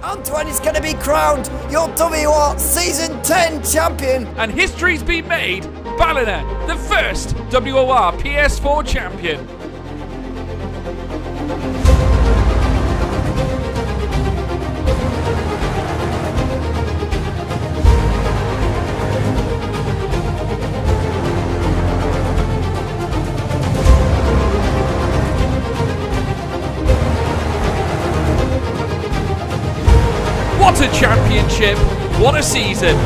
Antoine is going to be crowned your WOR Season 10 champion. And history's been made. Ballina, the first WOR PS4 champion. What a championship, what a season.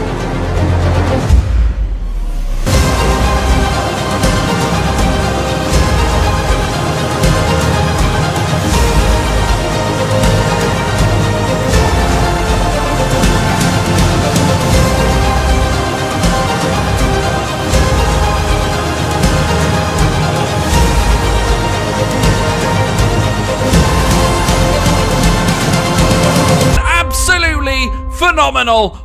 Absolutely phenomenal.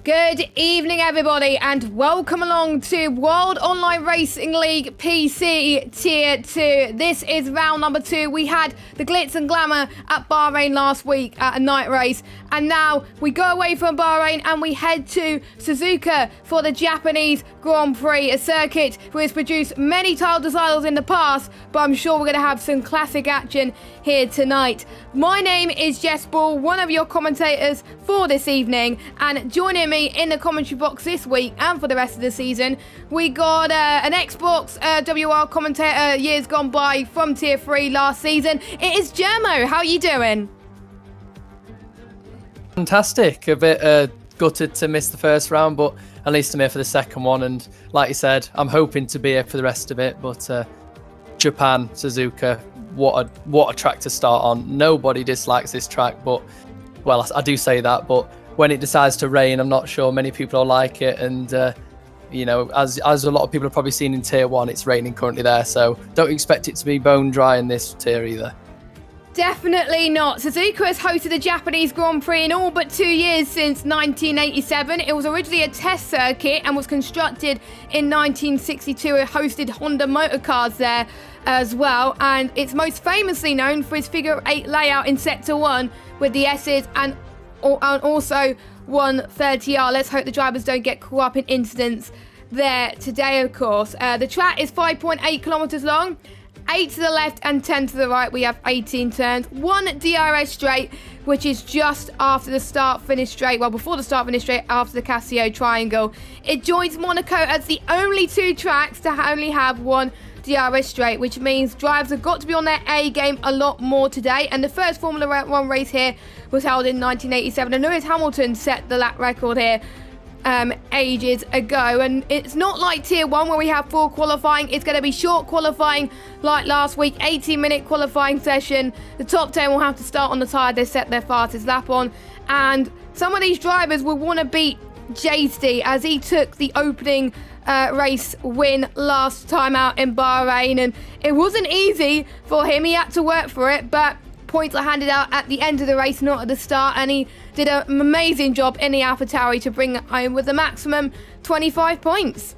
Good evening, everybody, and welcome along to World Online Racing League PC Tier 2. This is round number 2. We had the glitz and glamour at Bahrain last week at a night race, and now we go away from Bahrain and we head to Suzuka for the Japanese Grand Prix, a circuit which has produced many title titles in the past, but I'm sure we're going to have some classic action here tonight. My name is Jess Ball, one of your commentators for this evening, and joining me in the commentary box this week and for the rest of the season, we got an Xbox WR commentator years gone by from Tier 3 last season. It is Germo. How are you doing? Fantastic. A bit gutted to miss the first round, but at least I'm here for the second one. And like you said, I'm hoping to be here for the rest of it. But Japan, Suzuka, what a track to start on. Nobody dislikes this track, but well, I do say that. But when it decides to rain, I'm not sure many people will like it. And you know, as a lot of people have probably seen in Tier 1, it's raining currently there. So don't expect it to be bone dry in this tier either. Definitely not. Suzuka has hosted the Japanese Grand Prix in all but 2 years since 1987. It was originally a test circuit and was constructed in 1962. It hosted Honda motor cars there as well. And it's most famously known for its figure 8 layout in Sector 1 with the S's and also 130R. Let's hope the drivers don't get caught up in incidents there today, of course. The track is 5.8 kilometers long. 8 to the left and 10 to the right. We have 18 turns, 1 DRS straight, which is just after the start-finish straight. Well, before the start-finish straight, after the Casio triangle. It joins Monaco as the only 2 tracks to only have 1 DRS straight, which means drivers have got to be on their A game a lot more today. And the first Formula 1 race here was held in 1987, and Lewis Hamilton set the lap record here ages ago. And it's not like Tier 1 where we have full qualifying. It's going to be short qualifying like last week, 18-minute qualifying session. The top 10 will have to start on the tyre they set their fastest lap on, and some of these drivers will want to beat Jasty as he took the opening race win last time out in Bahrain, and it wasn't easy for him. He had to work for it, but points are handed out at the end of the race, not at the start, and he did an amazing job in the AlphaTauri to bring it home with the maximum 25 points.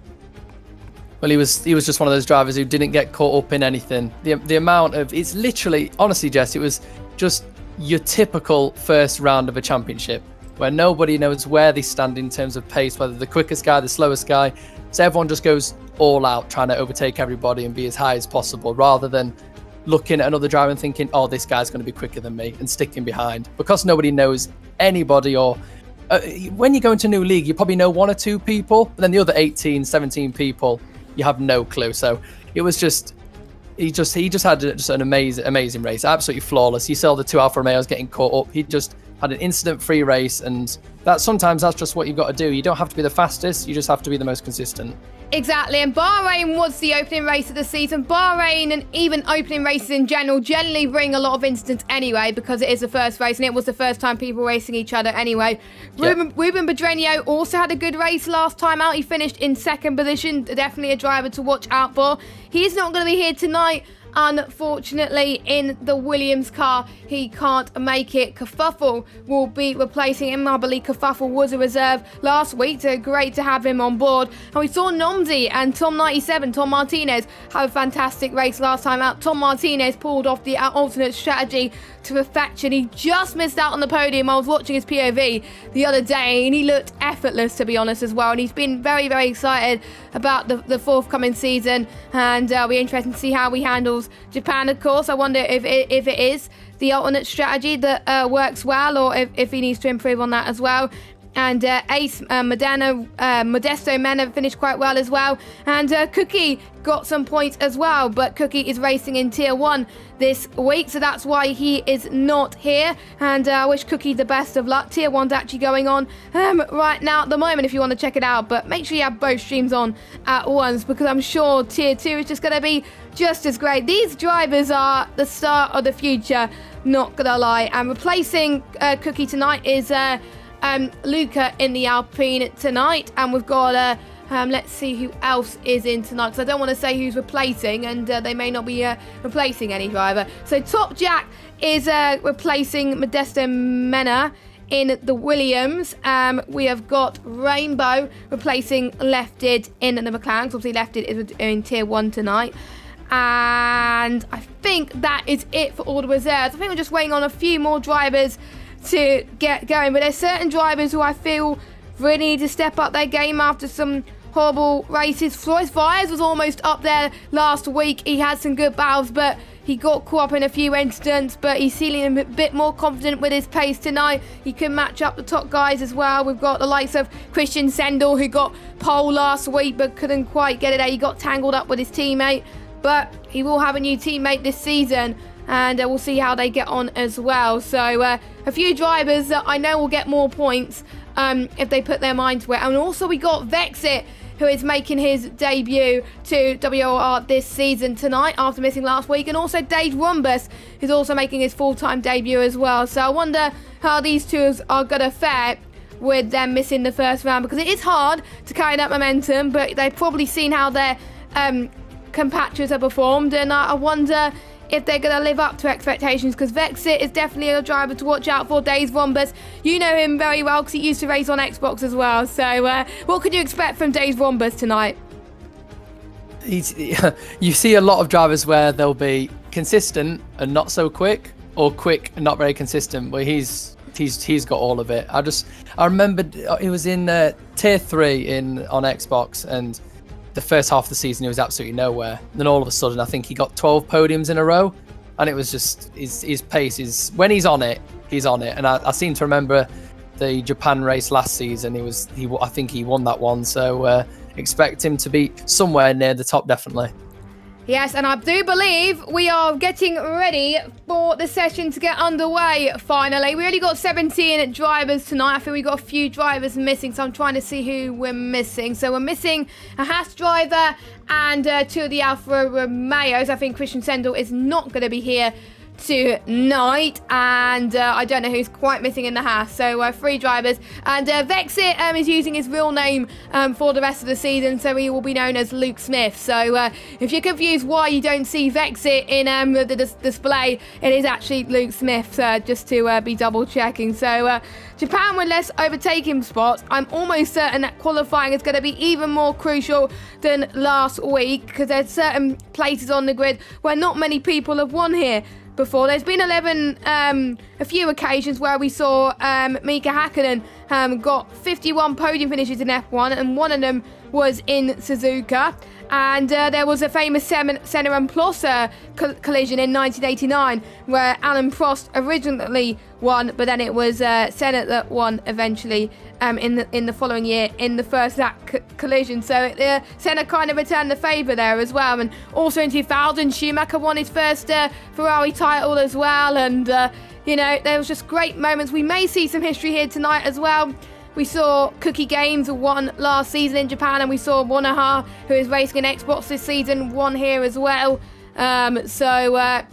Well, he was just one of those drivers who didn't get caught up in anything. The amount of, it's literally, honestly, Jess, it was just your typical first round of a championship where nobody knows where they stand in terms of pace, whether the quickest guy, the slowest guy. So everyone just goes all out trying to overtake everybody and be as high as possible, rather than looking at another driver and thinking, oh, this guy's going to be quicker than me, and sticking behind. Because nobody knows anybody, or when you go into a new league, you probably know 1 or 2 people, and then the other 18, 17 people, you have no clue. So it was just, he just had just an amazing race, absolutely flawless. You saw the 2 Alfa Romeos getting caught up. He just had an incident-free race, and sometimes that's just what you've got to do. You don't have to be the fastest, you just have to be the most consistent. Exactly, and Bahrain was the opening race of the season. Bahrain and even opening races in general generally bring a lot of incidents anyway, because it is the first race and it was the first time people racing each other anyway. Yep. Ruben Pedreño also had a good race last time out. He finished in second position, definitely a driver to watch out for. He's not going to be here tonight, unfortunately, in the Williams car, he can't make it. Kerfuffle will be replacing him. I believe Kerfuffle was a reserve last week, so great to have him on board. And we saw Nomsy and Tom97, Tom Martinez, have a fantastic race last time out. Tom Martinez pulled off the alternate strategy to perfection. He just missed out on the podium. I was watching his POV the other day, and he looked effortless, to be honest, as well. And he's been very, very excited about the forthcoming season, and it'll be interesting to see how he handles Japan, of course. I wonder if it is the alternate strategy that works well, or if he needs to improve on that as well. And Ace Modesto Mena finished quite well as well. And Cookie got some points as well, but Cookie is racing in Tier 1 this week, so that's why he is not here. And I wish Cookie the best of luck. Tier 1's actually going on right now at the moment if you want to check it out, but make sure you have both streams on at once, because I'm sure Tier 2 is just going to be just as great. These drivers are the start of the future, not gonna lie. And replacing Cookie tonight is Luca in the Alpine tonight, and we've got let's see who else is in tonight, because I don't want to say who's replacing, and they may not be replacing any driver. So Top Jack is replacing Modesto Mena in the Williams. We have got Rainbow replacing Lefted in the McLaren. Obviously Lefted is in Tier 1 tonight. And I think that is it for all the reserves. I think we're just waiting on a few more drivers to get going, but there's certain drivers who I feel really need to step up their game after some horrible races. Floyd Fires was almost up there last week. He had some good battles, but he got caught up in a few incidents, but he's feeling a bit more confident with his pace tonight. He can match up the top guys as well. We've got the likes of Christian Sendel, who got pole last week but couldn't quite get it out. He got tangled up with his teammate, but he will have a new teammate this season, and we'll see how they get on as well. So a few drivers that I know will get more points if they put their mind to it. And also we got Vexit, who is making his debut to WOR this season tonight after missing last week. And also Dave Rumbus is also making his full-time debut as well. So I wonder how these two are going to fare with them missing the first round, because it is hard to carry that momentum, but they've probably seen how their compatriots have performed, and I wonder if they're going to live up to expectations, because Vexit is definitely a driver to watch out for. Dave Rombus, you know him very well because he used to race on Xbox as well. So what could you expect from Dave Rombus tonight? You see a lot of drivers where they'll be consistent and not so quick, or quick and not very consistent, but he's got all of it. I remember it was in Tier 3 on Xbox, and the first half of the season he was absolutely nowhere. And then all of a sudden I think he got 12 podiums in a row, and it was just his pace is, when he's on it, he's on it. And I seem to remember the Japan race last season, I think he won that one, so expect him to be somewhere near the top, definitely. Yes, and I do believe we are getting ready for the session to get underway, finally. We only got 17 drivers tonight. I think we got a few drivers missing, so I'm trying to see who we're missing. So we're missing a Haas driver and two of the Alfa Romeos. I think Christian Sendel is not going to be here tonight, and I don't know who's quite missing in the Haas. So 3 drivers, and Vexit is using his real name for the rest of the season, so he will be known as Luke Smith. So if you're confused why you don't see Vexit in the display, it is actually Luke Smith, just to be double checking. So Japan with less overtaking spots. I'm almost certain that qualifying is going to be even more crucial than last week, because there's certain places on the grid where not many people have won here before. There's been a few occasions where we saw Mika Hakkinen got 51 podium finishes in F1, and one of them was in Suzuka. And there was a famous Senna and Prost collision in 1989 where Alan Prost originally won, but then it was Senna that won eventually in the following year in the first lap collision. So Senna kind of returned the favour there as well. And also in 2000, Schumacher won his first Ferrari title as well. And there was just great moments. We may see some history here tonight as well. We saw Cookie Games won last season in Japan, and we saw Wanaha, who is racing in Xbox this season, won here as well. So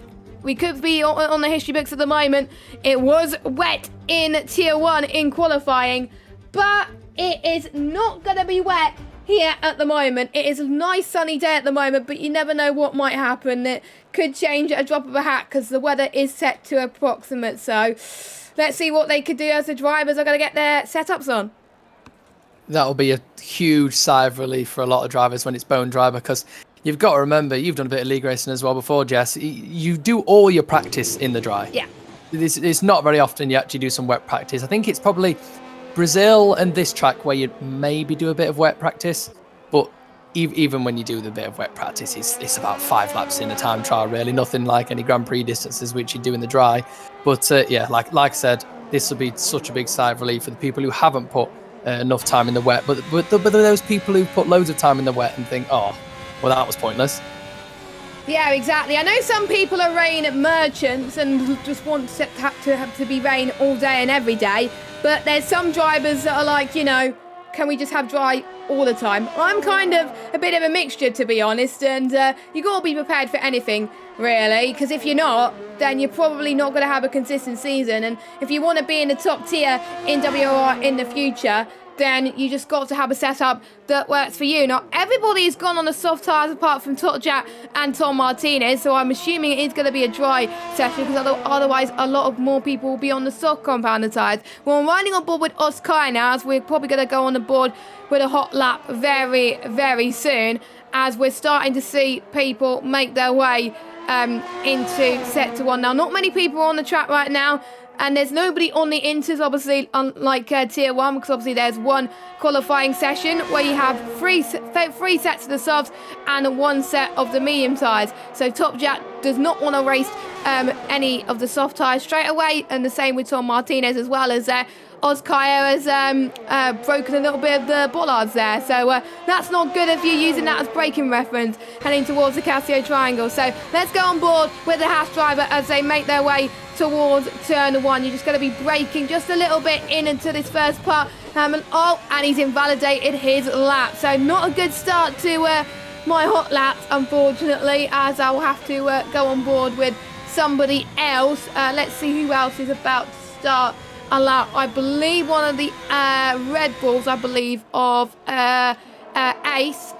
we could be on the history books at the moment. It was wet in Tier 1 in qualifying, but it is not going to be wet here at the moment. It is a nice sunny day at the moment, but you never know what might happen. It could change at a drop of a hat because the weather is set to approximate. So let's see what they could do as the drivers are going to get their setups on. That'll be a huge sigh of relief for a lot of drivers when it's bone dry, because you've got to remember, you've done a bit of league racing as well before, Jess. You do all your practice in the dry. Yeah. It's not very often you actually do some wet practice. I think it's probably Brazil and this track where you maybe do a bit of wet practice, but even when you do the bit of wet practice, it's about 5 laps in a time trial, really. Nothing like any Grand Prix distances which you do in the dry. But yeah, like I said, this will be such a big sigh of relief for the people who haven't put enough time in the wet. But there are those people who put loads of time in the wet and think, oh, well, that was pointless. Yeah, exactly. I know some people are rain merchants and just want to have to be rain all day and every day, but there's some drivers that are like, can we just have dry all the time? I'm kind of a bit of a mixture, to be honest, and you got to be prepared for anything, really, because if you're not, then you're probably not going to have a consistent season, and if you want to be in the top tier in WOR in the future, then you just got to have a setup that works for you. Now, everybody's gone on the soft tyres apart from Topjat and Tom Martinez, so I'm assuming it is going to be a dry session, because otherwise a lot of more people will be on the soft compounded tyres. Well, I'm riding on board with Oscar now, as we're probably going to go on the board with a hot lap very, very soon, as we're starting to see people make their way into Sector 1. Now, not many people are on the track right now, and there's nobody on the inters, obviously, unlike Tier 1, because obviously there's one qualifying session where you have three sets of the softs and 1 set of the medium tyres. So Topjat does not want to race any of the soft tyres straight away, and the same with Tom Martinez, as well as Ozkaya has broken a little bit of the bollards there. So that's not good if you're using that as braking reference heading towards the Casio Triangle. So let's go on board with the Haas driver as they make their way towards turn 1. You're just going to be braking just a little bit into this first part. And he's invalidated his lap. So not a good start to my hot laps, unfortunately, as I'll have to go on board with somebody else. Let's see who else is about to start a lap. I believe one of the Red Bulls, of Ace.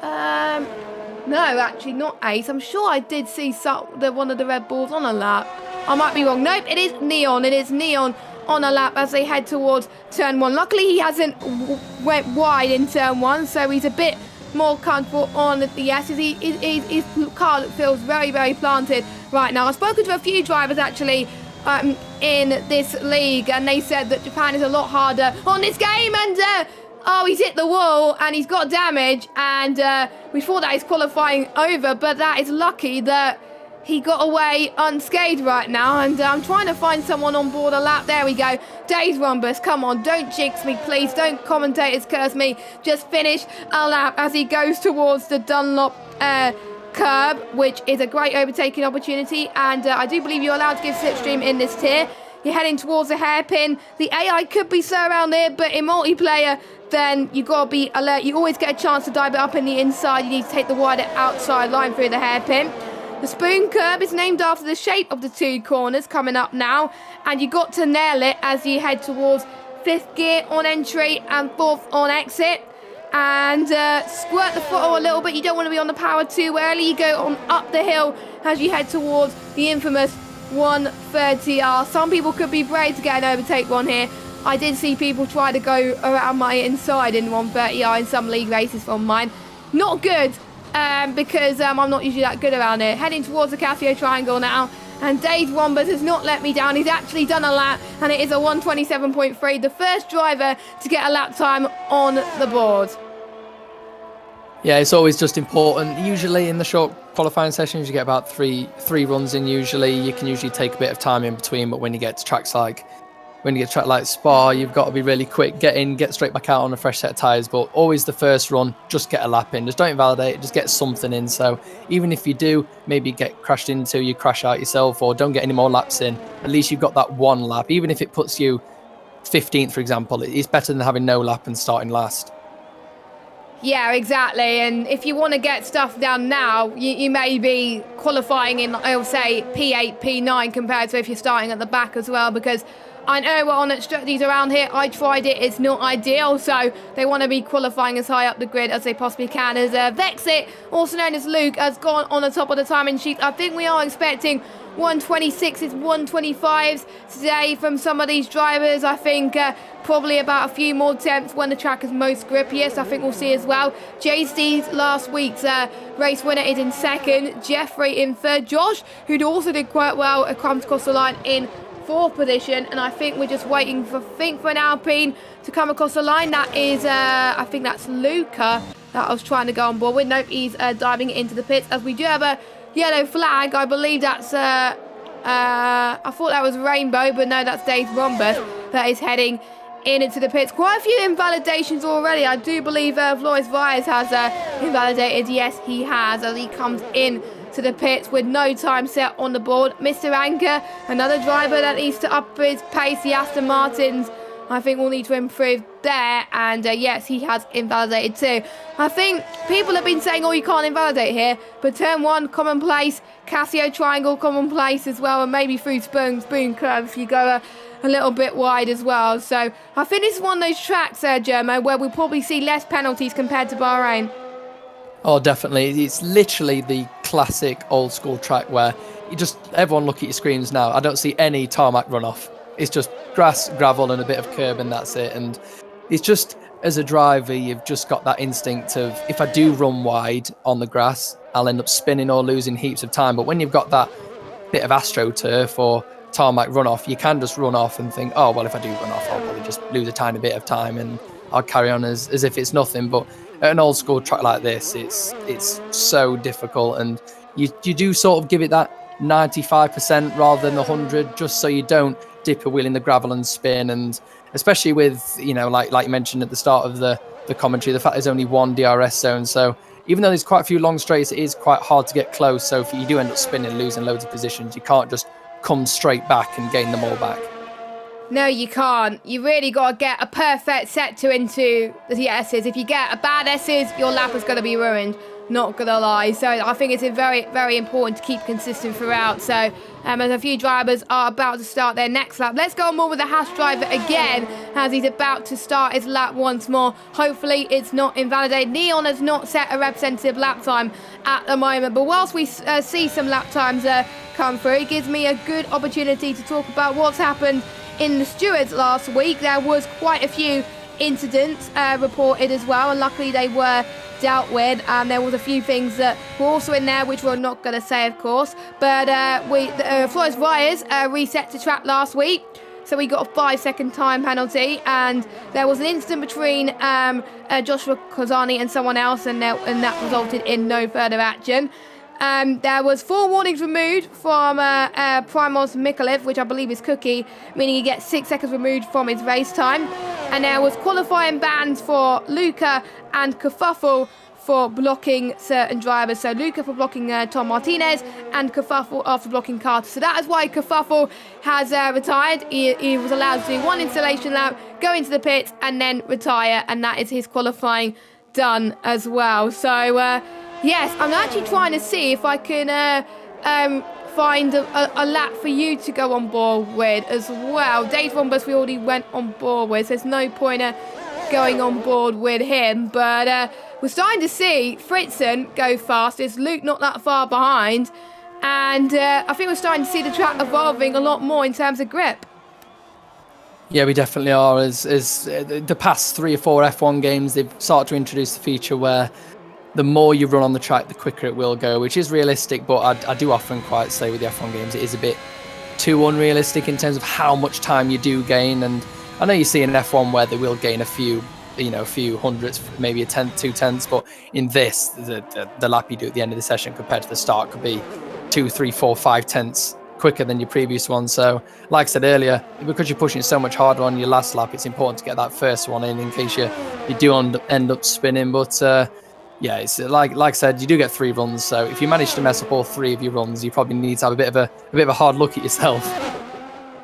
No, actually not Ace. I'm sure I did see one of the Red Bulls on a lap. I might be wrong. Nope, it is Neon. It is Neon on a lap as they head towards turn 1. Luckily, he hasn't went wide in turn 1, so he's a bit more comfortable on the S's. His car feels very, very planted right now. I've spoken to a few drivers, actually, in this league, and they said that Japan is a lot harder on this game, and he's hit the wall and he's got damage, and we thought that he's qualifying over, but that is lucky that he got away unscathed right now, and I'm trying to find someone on board a lap. There we go. Days Rumbus, come on, don't jinx me, please. Don't commentators curse me. Just finish a lap as he goes towards the Dunlop curb, which is a great overtaking opportunity, and I do believe you're allowed to give slipstream in this tier. You're heading towards the hairpin. The AI could be so around there, but in multiplayer, then you've got to be alert. You always get a chance to dive it up in the inside. You need to take the wider outside line through the hairpin. The spoon curb is named after the shape of the 2 corners coming up now, and you got to nail it as you head towards 5th gear on entry and 4th on exit. And squirt the throttle a little bit. You don't want to be on the power too early. You go on up the hill as you head towards the infamous 130R. Some people could be brave to get an overtake one here. I did see people try to go around my inside in 130R in some league races from mine. Not good, because I'm not usually that good around here. Heading towards the Casio Triangle now, and Dave Wombers has not let me down. He's actually done a lap, and it is a 127.3, the first driver to get a lap time on the board. Yeah, it's always just important. Usually in the short qualifying sessions, you get about three runs in usually. You can usually take a bit of time in between, but when you get to tracks like Spa, you've got to be really quick, get in, get straight back out on a fresh set of tyres. But always the first run, just get a lap in. Just don't invalidate it, just get something in. So even if you do maybe get crashed into, you crash out yourself, or don't get any more laps in, at least you've got that one lap. Even if it puts you 15th, for example, it's better than having no lap and starting last. Yeah, exactly. And if you want to get stuff done now, you may be qualifying in, I'll say, P8, P9 compared to if you're starting at the back as well, because I know we're on strategies around here. I tried it. It's not ideal. So they want to be qualifying as high up the grid as they possibly can. As Vexit, also known as Luke, has gone on the top of the timing sheet. I think we are expecting 126s, 125s today from some of these drivers. I think probably about a few more attempts when the track is most grippiest. I think we'll see as well. JC's last week's race winner is in second. Jeffrey in third. Josh, who'd also did quite well, comes across the line in fourth position, and I think we're just waiting for an Alpine to come across the line. That is, I think that's Luca that I was trying to go on board with. Nope, he's diving into the pits, as we do have a yellow flag. I believe that's, I thought that was Rainbow, but no, that's Dave Rombus that is heading into the pits. Quite a few invalidations already. I do believe Flores Vias has invalidated. Yes, he has, as he comes in to the pits with no time set on the board. Mr. Anker, another driver that needs to up his pace. The Aston Martins, I think, will need to improve there. And yes, he has invalidated too. I think people have been saying, oh, you can't invalidate here. But turn one, commonplace. Casio triangle, commonplace as well. And maybe through spoon curves, you go a little bit wide as well. So I think this is one of those tracks, Germo, where we'll probably see less penalties compared to Bahrain. Oh, definitely. It's literally the classic old school track where you just, everyone look at your screens now. I don't see any tarmac runoff. It's just grass, gravel and a bit of curb, and that's it. And it's just, as a driver, you've just got that instinct of, if I do run wide on the grass, I'll end up spinning or losing heaps of time. But when you've got that bit of AstroTurf or tarmac runoff, you can just run off and think, oh, well, if I do run off, I'll probably just lose a tiny bit of time and I'll carry on as if it's nothing. But at an old school track like this, it's so difficult, and you do sort of give it that 95% rather than 100, just so you don't dip a wheel in the gravel and spin. And especially with, you know, like you mentioned at the start of the commentary, the fact there's only one DRS zone, so even though there's quite a few long straights, it is quite hard to get close. So if you do end up spinning, losing loads of positions, you can't just come straight back and gain them all back. No, you can't. You really got to get a perfect set to into the S's. If you get a bad S's, your lap is going to be ruined. Not going to lie. So I think it's very, very important to keep consistent throughout. So as a few drivers are about to start their next lap. Let's go on board with the Haas driver again as he's about to start his lap once more. Hopefully it's not invalidated. Neon has not set a representative lap time at the moment. But whilst we see some lap times come through, it gives me a good opportunity to talk about what's happened in the stewards last week. There was quite a few incidents reported as well, and luckily they were dealt with. There was a few things that were also in there which we're not going to say, of course, but Flores Vias reset to track last week, so we got a 5-second time penalty, and there was an incident between Joshua Kozani and someone else, and that resulted in no further action. There was 4 warnings removed from Primoz Mikalev, which I believe is Cookie, meaning he gets 6 seconds removed from his race time. And there was qualifying bans for Luca and Kerfuffle for blocking certain drivers. So Luca for blocking Tom Martinez, and Kerfuffle after blocking Carter. So that is why Kerfuffle has retired. He was allowed to do 1 installation lap, go into the pits, and then retire. And that is his qualifying done as well. So yes, I'm actually trying to see if I can find a lap for you to go on board with as well. Dave Rombus we already went on board with, so there's no point going on board with him. But we're starting to see Fritzen go fast. It's Luke not that far behind. And I think we're starting to see the track evolving a lot more in terms of grip. Yeah, we definitely are. As the past 3 or 4 F1 games, they've started to introduce the feature where the more you run on the track, the quicker it will go, which is realistic, but I do often quite say with the F1 games, it is a bit too unrealistic in terms of how much time you do gain. And I know you see in F1 where they will gain a few hundredths, maybe a tenth, 2 tenths, but in this, the lap you do at the end of the session compared to the start could be 2, 3, 4, 5 tenths quicker than your previous one. So like I said earlier, because you're pushing it so much harder on your last lap, it's important to get that first one in case you do end up spinning. But yeah, it's like I said, you do get 3 runs. So if you manage to mess up all 3 of your runs, you probably need to have a bit of a hard look at yourself.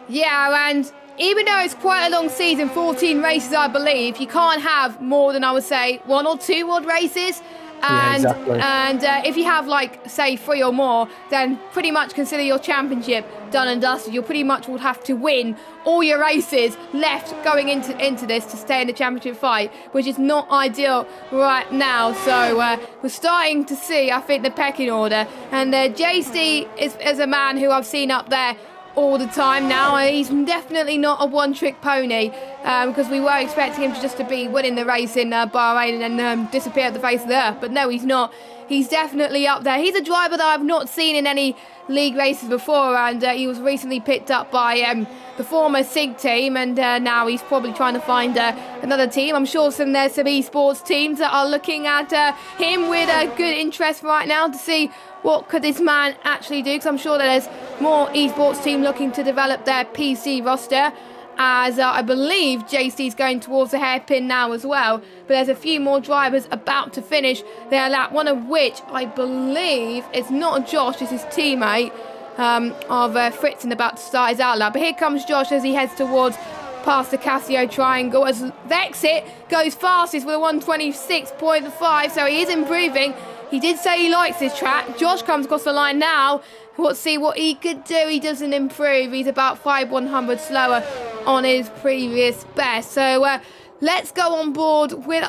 Yeah, and even though it's quite a long season, 14 races I believe, you can't have more than, I would say, 1 or 2 odd races And, exactly. and if you have, like, say, 3 or more, then pretty much consider your championship done and dusted. You pretty much would have to win all your races left going into this to stay in the championship fight, which is not ideal right now. So we're starting to see, I think, the pecking order. And JC is a man who I've seen up there all the time now. He's definitely not a one-trick pony, because we were expecting him to be winning the race in Bahrain and then disappear at the face of the earth, but no, he's not. He's definitely up there. He's a driver that I've not seen in any league races before, and he was recently picked up by the former SIG team, and now he's probably trying to find another team. I'm sure there's some esports teams that are looking at him with a good interest right now to see what could this man actually do, because I'm sure that there's more esports teams looking to develop their PC roster, as I believe JC's going towards the hairpin now as well. But there's a few more drivers about to finish their lap, one of which I believe is not Josh, it's his teammate of Fritzen about to start his out lap. But here comes Josh as he heads towards past the Casio triangle, as Vexit goes fastest with a 126.5, so he is improving. He did say he likes this track. Josh comes across the line now. Let's see what he could do. He doesn't improve. He's about 5/100 slower on his previous best. So let's go on board with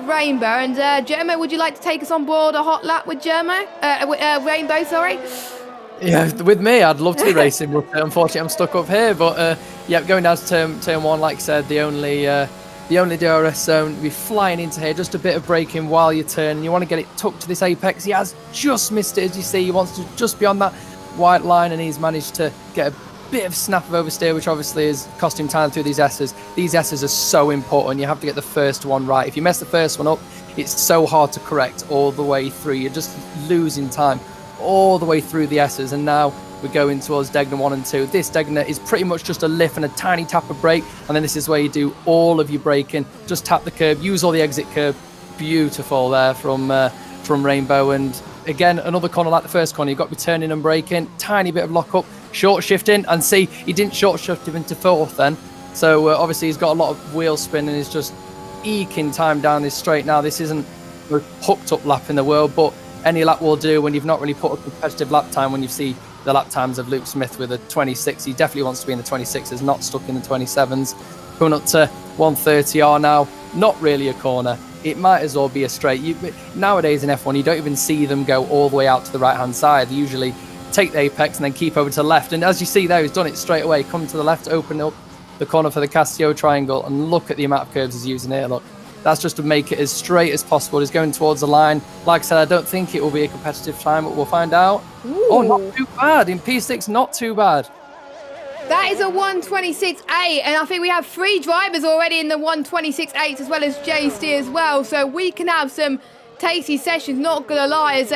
Rainbow. And Jermo, would you like to take us on board a hot lap with Rainbow? Sorry. Yeah, with me, I'd love to be racing, but unfortunately, I'm stuck up here. But yeah, going down to turn 1, like I said, the only DRS zone. You'll be flying into here, just a bit of braking while you turn. You want to get it tucked to this apex. He has just missed it, as you see. He wants to just be on that white line, and he's managed to get a bit of snap of oversteer, which obviously is cost him time through these S's. These S's are so important. You have to get the first one right. If you mess the first one up, it's so hard to correct all the way through. You're just losing time all the way through the S's, and now we're going towards Degner 1 and 2. This Degner is pretty much just a lift and a tiny tap of brake, and then this is where you do all of your braking. Just tap the curb, use all the exit curb. Beautiful there from Rainbow. And again, another corner like the first corner. You've got to be turning and braking. Tiny bit of lock up, short shifting, and see, he didn't short shift him into 4th then. So obviously he's got a lot of wheel spin and he's just eking time down this straight. Now, this isn't the hooked up lap in the world, but any lap will do when you've not really put a competitive lap time. When you see the lap times of Luke Smith with a 26, he definitely wants to be in the 26s, not stuck in the 27s. Coming up to 130R now, not really a corner. It might as well be a straight. Nowadays in F1, you don't even see them go all the way out to the right-hand side. They usually take the apex and then keep over to the left. And as you see there, he's done it straight away. Come to the left, open up the corner for the Casio triangle, and look at the amount of curves he's using here. Look, that's just to make it as straight as possible. He's going towards the line. Like I said, I don't think it will be a competitive time, but we'll find out. Ooh. Oh, not too bad. In P6, not too bad. That is a 126.8, and I think we have 3 drivers already in the 126.8 as well as JC as well, so we can have some tasty sessions, not gonna lie, as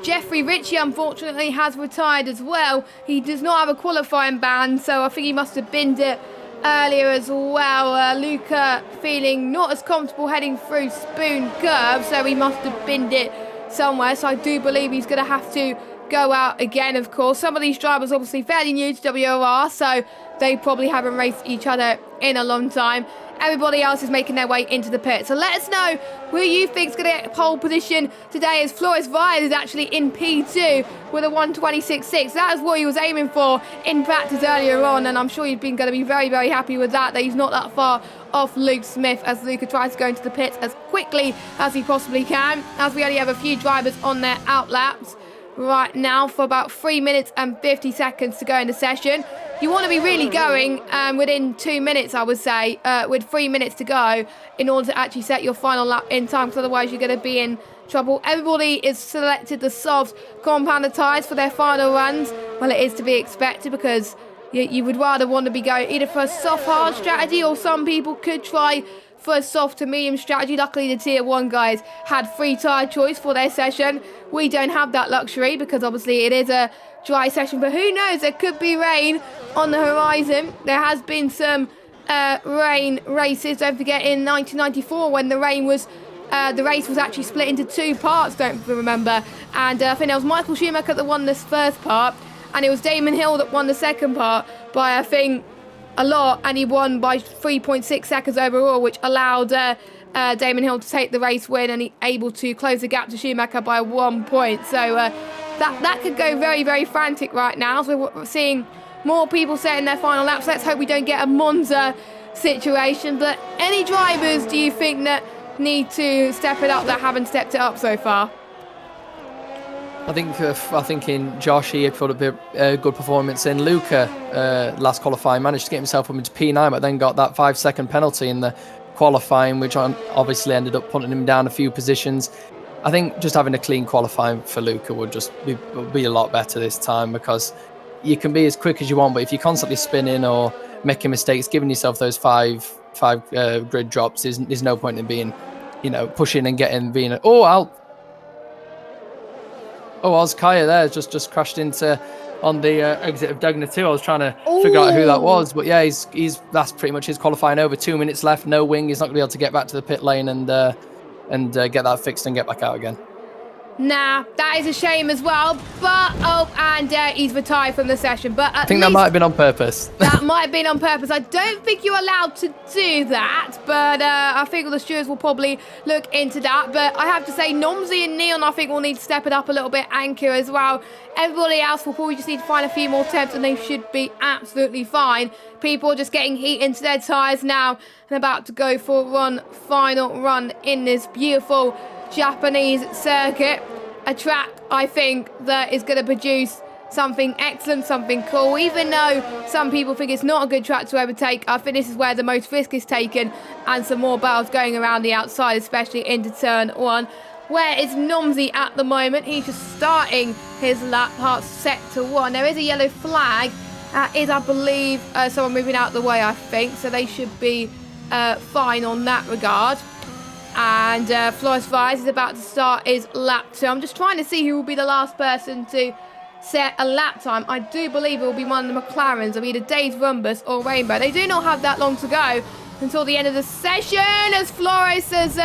Jeffrey Ritchie unfortunately has retired as well. He does not have a qualifying ban, so I think he must have binned it earlier as well. Luca feeling not as comfortable heading through Spoon Curve, so he must have binned it somewhere, so I do believe he's gonna have to go out again. Of course, some of these drivers obviously fairly new to WOR, so they probably haven't raced each other in a long time. Everybody else is making their way into the pit. So let us know who you think is going to get pole position today, as Flores Vias is actually in P2 with a 126.6. That is what he was aiming for in practice earlier on, and I'm sure you've been going to be very, very happy with that he's not that far off Luke Smith, as Luca tries to go into the pits as quickly as he possibly can, as we only have a few drivers on their outlaps right now for about 3 minutes and 50 seconds to go in the session. You want to be really going within 2 minutes, I would say, with 3 minutes to go, in order to actually set your final lap in time, because otherwise you're going to be in trouble. Everybody is selected the soft compounded tyres for their final runs. Well, it is to be expected, because you would rather want to be going either for a soft hard strategy, or some people could try for a soft to medium strategy. Luckily, the Tier 1 guys had free tyre choice for their session. We don't have that luxury, because obviously it is a dry session, but who knows, there could be rain on the horizon. There has been some rain races. Don't forget, in 1994, when the race was actually split into 2 parts, don't remember, and I think it was Michael Schumacher that won this first part, and it was Damon Hill that won the second part by, I think, a lot, and he won by 3.6 seconds overall, which allowed Damon Hill to take the race win, and he able to close the gap to Schumacher by 1 point. So that could go very, very frantic right now. So we're seeing more people setting their final laps. Let's hope we don't get a Monza situation. But any drivers do you think that need to step it up that haven't stepped it up so far? I think in Josh, he had put a good performance in. Luca, last qualifying, managed to get himself up into P9, but then got that 5-second penalty in the qualifying, which obviously ended up putting him down a few positions. I think just having a clean qualifying for Luca would just be a lot better this time, because you can be as quick as you want, but if you're constantly spinning or making mistakes, giving yourself those five grid drops, there's no point in being, pushing and being. Ozkaya there just crashed on the exit of Degner 2. I was trying to figure out who that was, but yeah, that's pretty much his qualifying over. 2 minutes left, no wing. He's not going to be able to get back to the pit lane and get that fixed and get back out again. Nah, that is a shame as well. But he's retired from the session. But I think that might have been on purpose. That might have been on purpose. I don't think you're allowed to do that, but I think the stewards will probably look into that. But I have to say, Nomsy and Neon, I think, will need to step it up a little bit. Anchor as well. Everybody else will probably just need to find a few more attempts, and they should be absolutely fine. People are just getting heat into their tyres now and about to go for one final run in this beautiful Japanese circuit. A track, I think, that is going to produce something excellent, something cool. Even though some people think it's not a good track to overtake, I think this is where the most risk is taken, and some more battles going around the outside, especially into turn 1. Where is Nomsy at the moment? He's just starting his lap past sector 1. There is a yellow flag. I believe, someone moving out the way, I think. So they should be fine on that regard. And Flores Vires is about to start his lap 2. I'm just trying to see who will be the last person to set a lap time. I do believe it will be one of the McLarens of either Days Rumbus or Rainbow. They do not have that long to go until the end of the session, as Flores has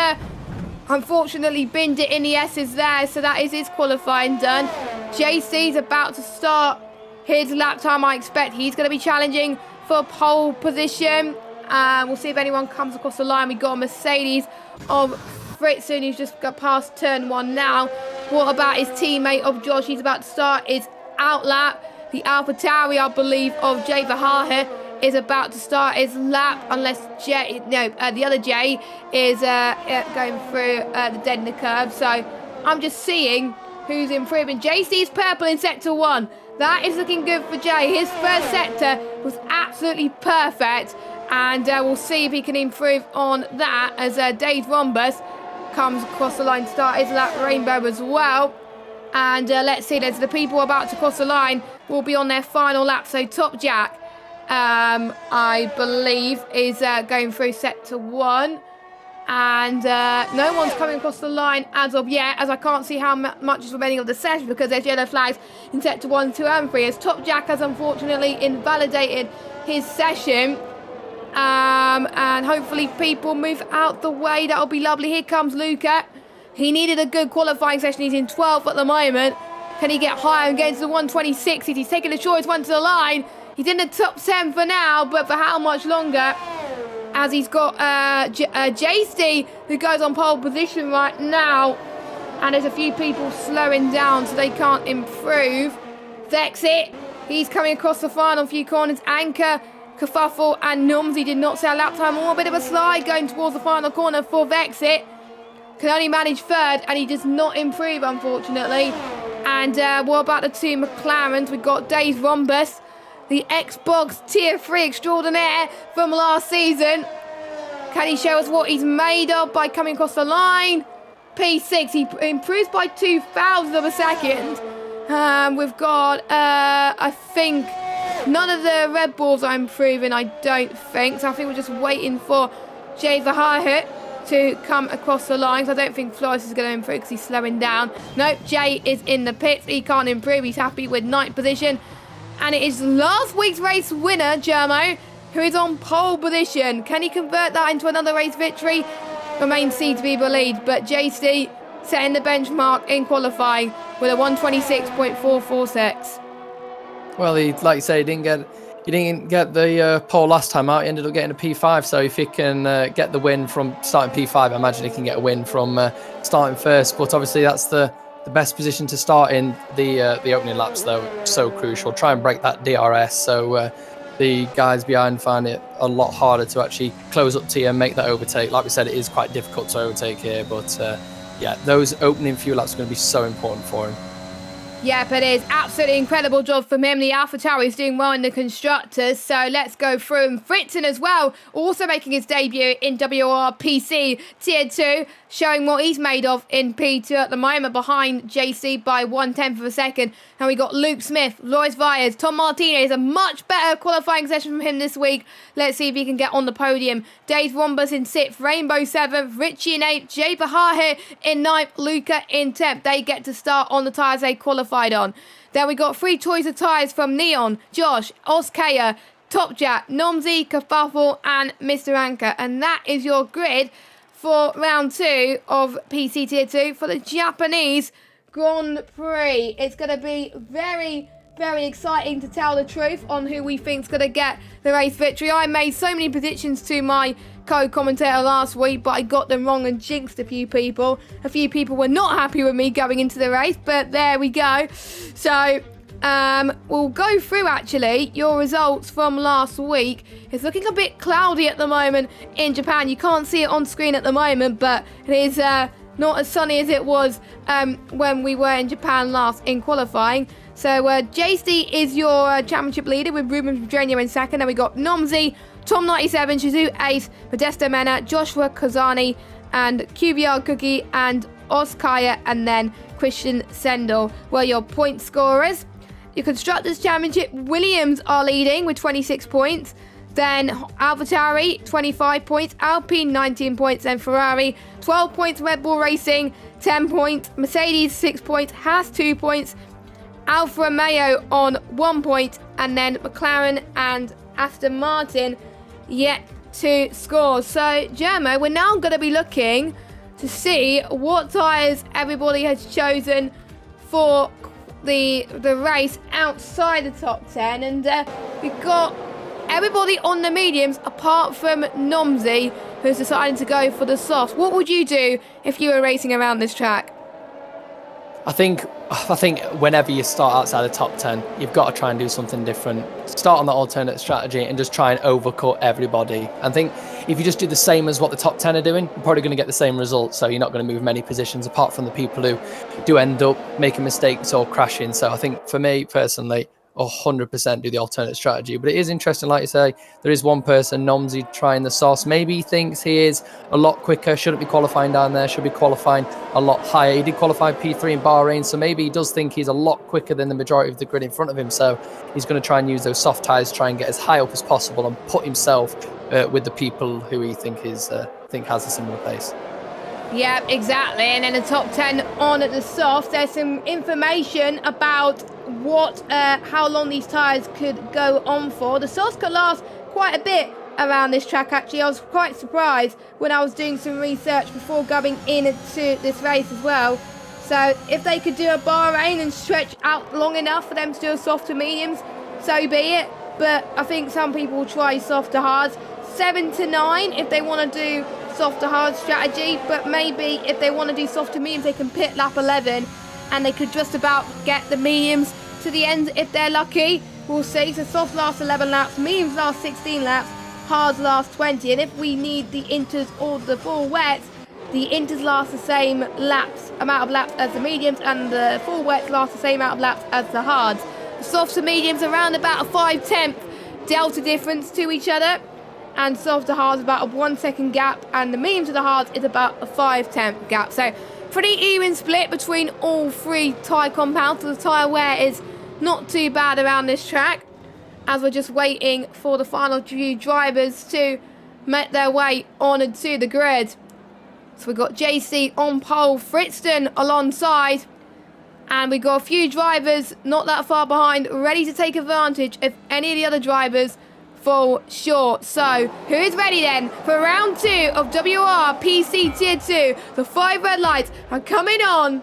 unfortunately binned it in the S's there. So that is his qualifying done. JC's about to start his lap time. I expect he's going to be challenging for pole position. We'll see if anyone comes across the line. We've got a Mercedes of Fritzen, who's just got past turn 1 now. What about his teammate of Josh? He's about to start his out lap. The AlphaTauri, I believe, of Jay Verhagen is about to start his lap, unless the other Jay is going through the dead in the curve. So I'm just seeing who's improving. JC's purple in sector 1. That is looking good for Jay. His first sector was absolutely perfect. And we'll see if he can improve on that as Dave Rombus comes across the line to start his lap. Rainbow as well. And let's see, there's the people about to cross the line will be on their final lap. So Top Jack, I believe, is going through sector 1. And no one's coming across the line as of yet, as I can't see how much is remaining of the session, because there's yellow flags in sector 1, 2 and 3, as Top Jack has unfortunately invalidated his session. And hopefully people move out the way. That'll be lovely. Here comes Luca. He needed a good qualifying session. He's in 12th at the moment. Can he get higher and get into the 126? He's taking the shortest one to the line. He's in the top 10 for now, but for how much longer? As he's got JC, who goes on pole position right now. And there's a few people slowing down, so they can't improve. Vexit, he's coming across the final few corners. Anchor, Kerfuffle and Nomsy did not set a lap time, or a bit of a slide going towards the final corner for Vexit. Can only manage 3rd, and he does not improve, unfortunately. And what about the 2 McLarens? We've got Dave Rombus, the Xbox Tier 3 extraordinaire from last season. Can he show us what he's made of by coming across the line? P6, he improves by 0.02 of a second. We've got, I think, none of the Red Bulls are improving, I don't think. So I think we're just waiting for Jay Verhagen to come across the lines. I don't think Flores is going to improve because he's slowing down. Nope, Jay is in the pits. He can't improve. He's happy with 9th position. And it is last week's race winner, Germo, who is on pole position. Can he convert that into another race victory? Remains C to be believed. But JC setting the benchmark in qualifying with a 126.446. Well, he, like you say, he he didn't get the pole last time out. He ended up getting a P5. So if he can get the win from starting P5, I imagine he can get a win from starting first. But obviously that's the best position to start in the opening laps, though. So crucial. Try and break that DRS. So the guys behind find it a lot harder to actually close up to you and make that overtake. Like we said, it is quite difficult to overtake here, but yeah, those opening few laps are going to be so important for him. Yep, it is. Absolutely incredible job from him. The AlphaTauri is doing well in the constructors. So let's go through them. Fritzen as well, also making his debut in WOR PC Tier 2, showing what he's made of in P2 at the moment, behind JC by 1/10 of a second. And we got Luke Smith, Loris Vyers, Tom Martinez, a much better qualifying session from him this week. Let's see if he can get on the podium. Dave Rombus in 6th, Rainbow 7th, Richie in 8th, Jay Bahar in 9th, Luca in 10th. They get to start on the tyres they qualified on. Then we got 3 choice of tyres from Neon, Josh, Oskaya, Top Jack, Nomzi, Kafuffle and Mr. Anchor. And that is your grid for round 2 of PC Tier 2 for the Japanese Grand Prix. It's going to be very, very exciting to tell the truth on who we think's going to get the race victory. I made so many predictions to my co-commentator last week, but I got them wrong and jinxed a few people. A few people were not happy with me going into the race, but there we go. So we'll go through actually your results from last week. It's looking a bit cloudy at the moment in Japan. You can't see it on screen at the moment, but it is not as sunny as it was when we were in Japan last in qualifying. So JC is your championship leader with Ruben Pedreño in second. And we got Nomzi, Tom 97, Shizu Ace, Modesto Mena, Joshua Kazani, and QVR Cookie, and Oskaya, and then Christian Sendel were your point scorers. Your Constructors' Championship, Williams are leading with 26 points. Then AlphaTauri, 25 points. Alpine, 19 points. Then Ferrari, 12 points. Red Bull Racing, 10 points. Mercedes, 6 points. Haas, 2 points. Alfa Romeo on 1 point. And then McLaren and Aston Martin yet to score. So, Jermo, we're now going to be looking to see what tyres everybody has chosen for the race outside the top 10. And we've got everybody on the mediums apart from Nomzi, who's decided to go for the softs. What would you do if you were racing around this track? I think whenever you start outside the top 10, you've got to try and do something different. Start on the alternate strategy and just try and overcut everybody. I think if you just do the same as what the top 10 are doing, you're probably going to get the same results. So you're not going to move many positions apart from the people who do end up making mistakes or crashing. So I think for me personally, 100% do the alternate strategy. But it is interesting, like you say, there is one person, Nomzi, trying the sauce. Maybe he thinks he is a lot quicker, shouldn't be qualifying down there, should be qualifying a lot higher. He did qualify P3 in Bahrain, so maybe he does think he's a lot quicker than the majority of the grid in front of him. So he's going to try and use those soft tyres, try and get as high up as possible and put himself with the people who he think has a similar pace. Yeah, exactly. And then the top 10 on at the soft. There's some information about how long these tyres could go on for. The softs could last quite a bit around this track, actually. I was quite surprised when I was doing some research before going into this race as well. So if they could do a Bahrain and stretch out long enough for them to do a soft to mediums, so be it. But I think some people will try soft to hards. 7 to 9 if they want to do soft to hard strategy, but maybe if they want to do soft to mediums, they can pit lap 11 and they could just about get the mediums to the end if they're lucky. We'll see. So soft lasts 11 laps, mediums last 16 laps, hards last 20. And if we need the inters or the full wets, the inters last the same amount of laps as the mediums, and the full wets last the same amount of laps as the hards. The softs to mediums around about a 5/10 delta difference to each other, and soft to hards about a 1 second gap, and the medium to the hards is about a 5/10 gap. So pretty even split between all three tyre compounds. So the tyre wear is not too bad around this track, as we're just waiting for the final few drivers to make their way onto the grid. So we've got JC on pole, Fritzen alongside, and we've got a few drivers not that far behind, ready to take advantage if any of the other drivers fall short. So who is ready then for round 2 of WOR PC Tier 2? The 5 red lights are coming on.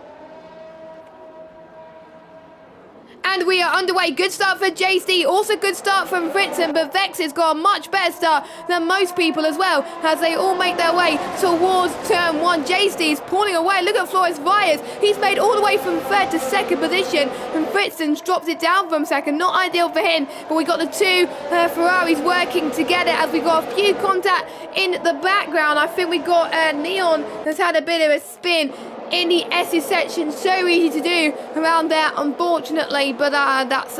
And we are underway. Good start for JC. Also good start from Fritzen, but Vex has got a much better start than most people as well, as they all make their way towards turn 1. JC is pulling away. Look at Flores Vias. He's made all the way from 3rd to 2nd position, and Fritzen drops it down from 2nd. Not ideal for him, but we got the two Ferraris working together as we got a few contact in the background. I think we got Neon has had a bit of a spin in the S's section. So easy to do around there, unfortunately, but that's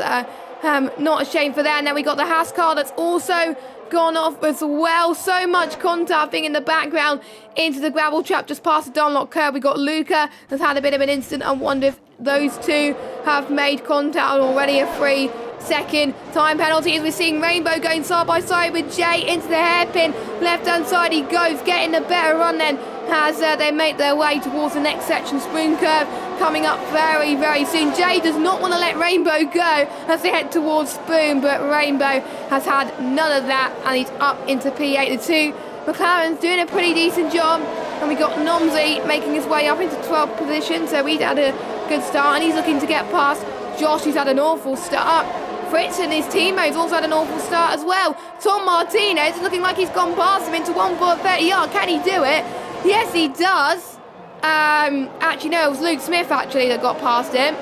not a shame for there. And then we got the Haas car that's also gone off as well. So much contact being in the background into the gravel trap just past the Dunlop curve. We got Luca that's had a bit of an incident. I wonder if those two have made contact already. A 3-second time penalty as we're seeing Rainbow going side by side with Jay into the hairpin. Left hand side he goes, getting a better run then as they make their way towards the next section. Spoon curve coming up very, very soon. Jay does not want to let Rainbow go as they head towards Spoon, but Rainbow has had none of that and he's up into P8. The two McLaren's doing a pretty decent job, and we got Nomsy making his way up into 12th position, so he's had a good start and he's looking to get past Josh, who's had an awful start. Fritz and his teammates also had an awful start as well. Tom Martinez looking like he's gone past him into 1.30 yard. Can he do it? Yes, he does. Actually, no, it was Luke Smith actually that got past him.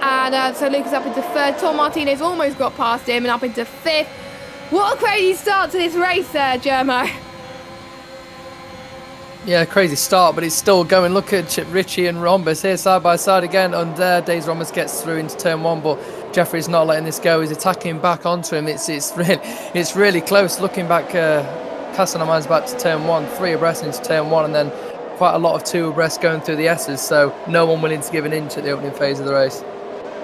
And so Luke is up into 3rd. Tom Martinez almost got past him and up into 5th. What a crazy start to this race there, Jermo. Yeah, crazy start, but it's still going. Look at Richie and Rhombus here side by side again. And there, Days Rhombus gets through into turn 1, but Jeffrey's not letting this go. He's attacking back onto him. It's really close. Looking back, casting our minds back to turn 1, 3 abreast into turn 1, and then quite a lot of 2 abreast going through the S's. So no one willing to give an inch at the opening phase of the race.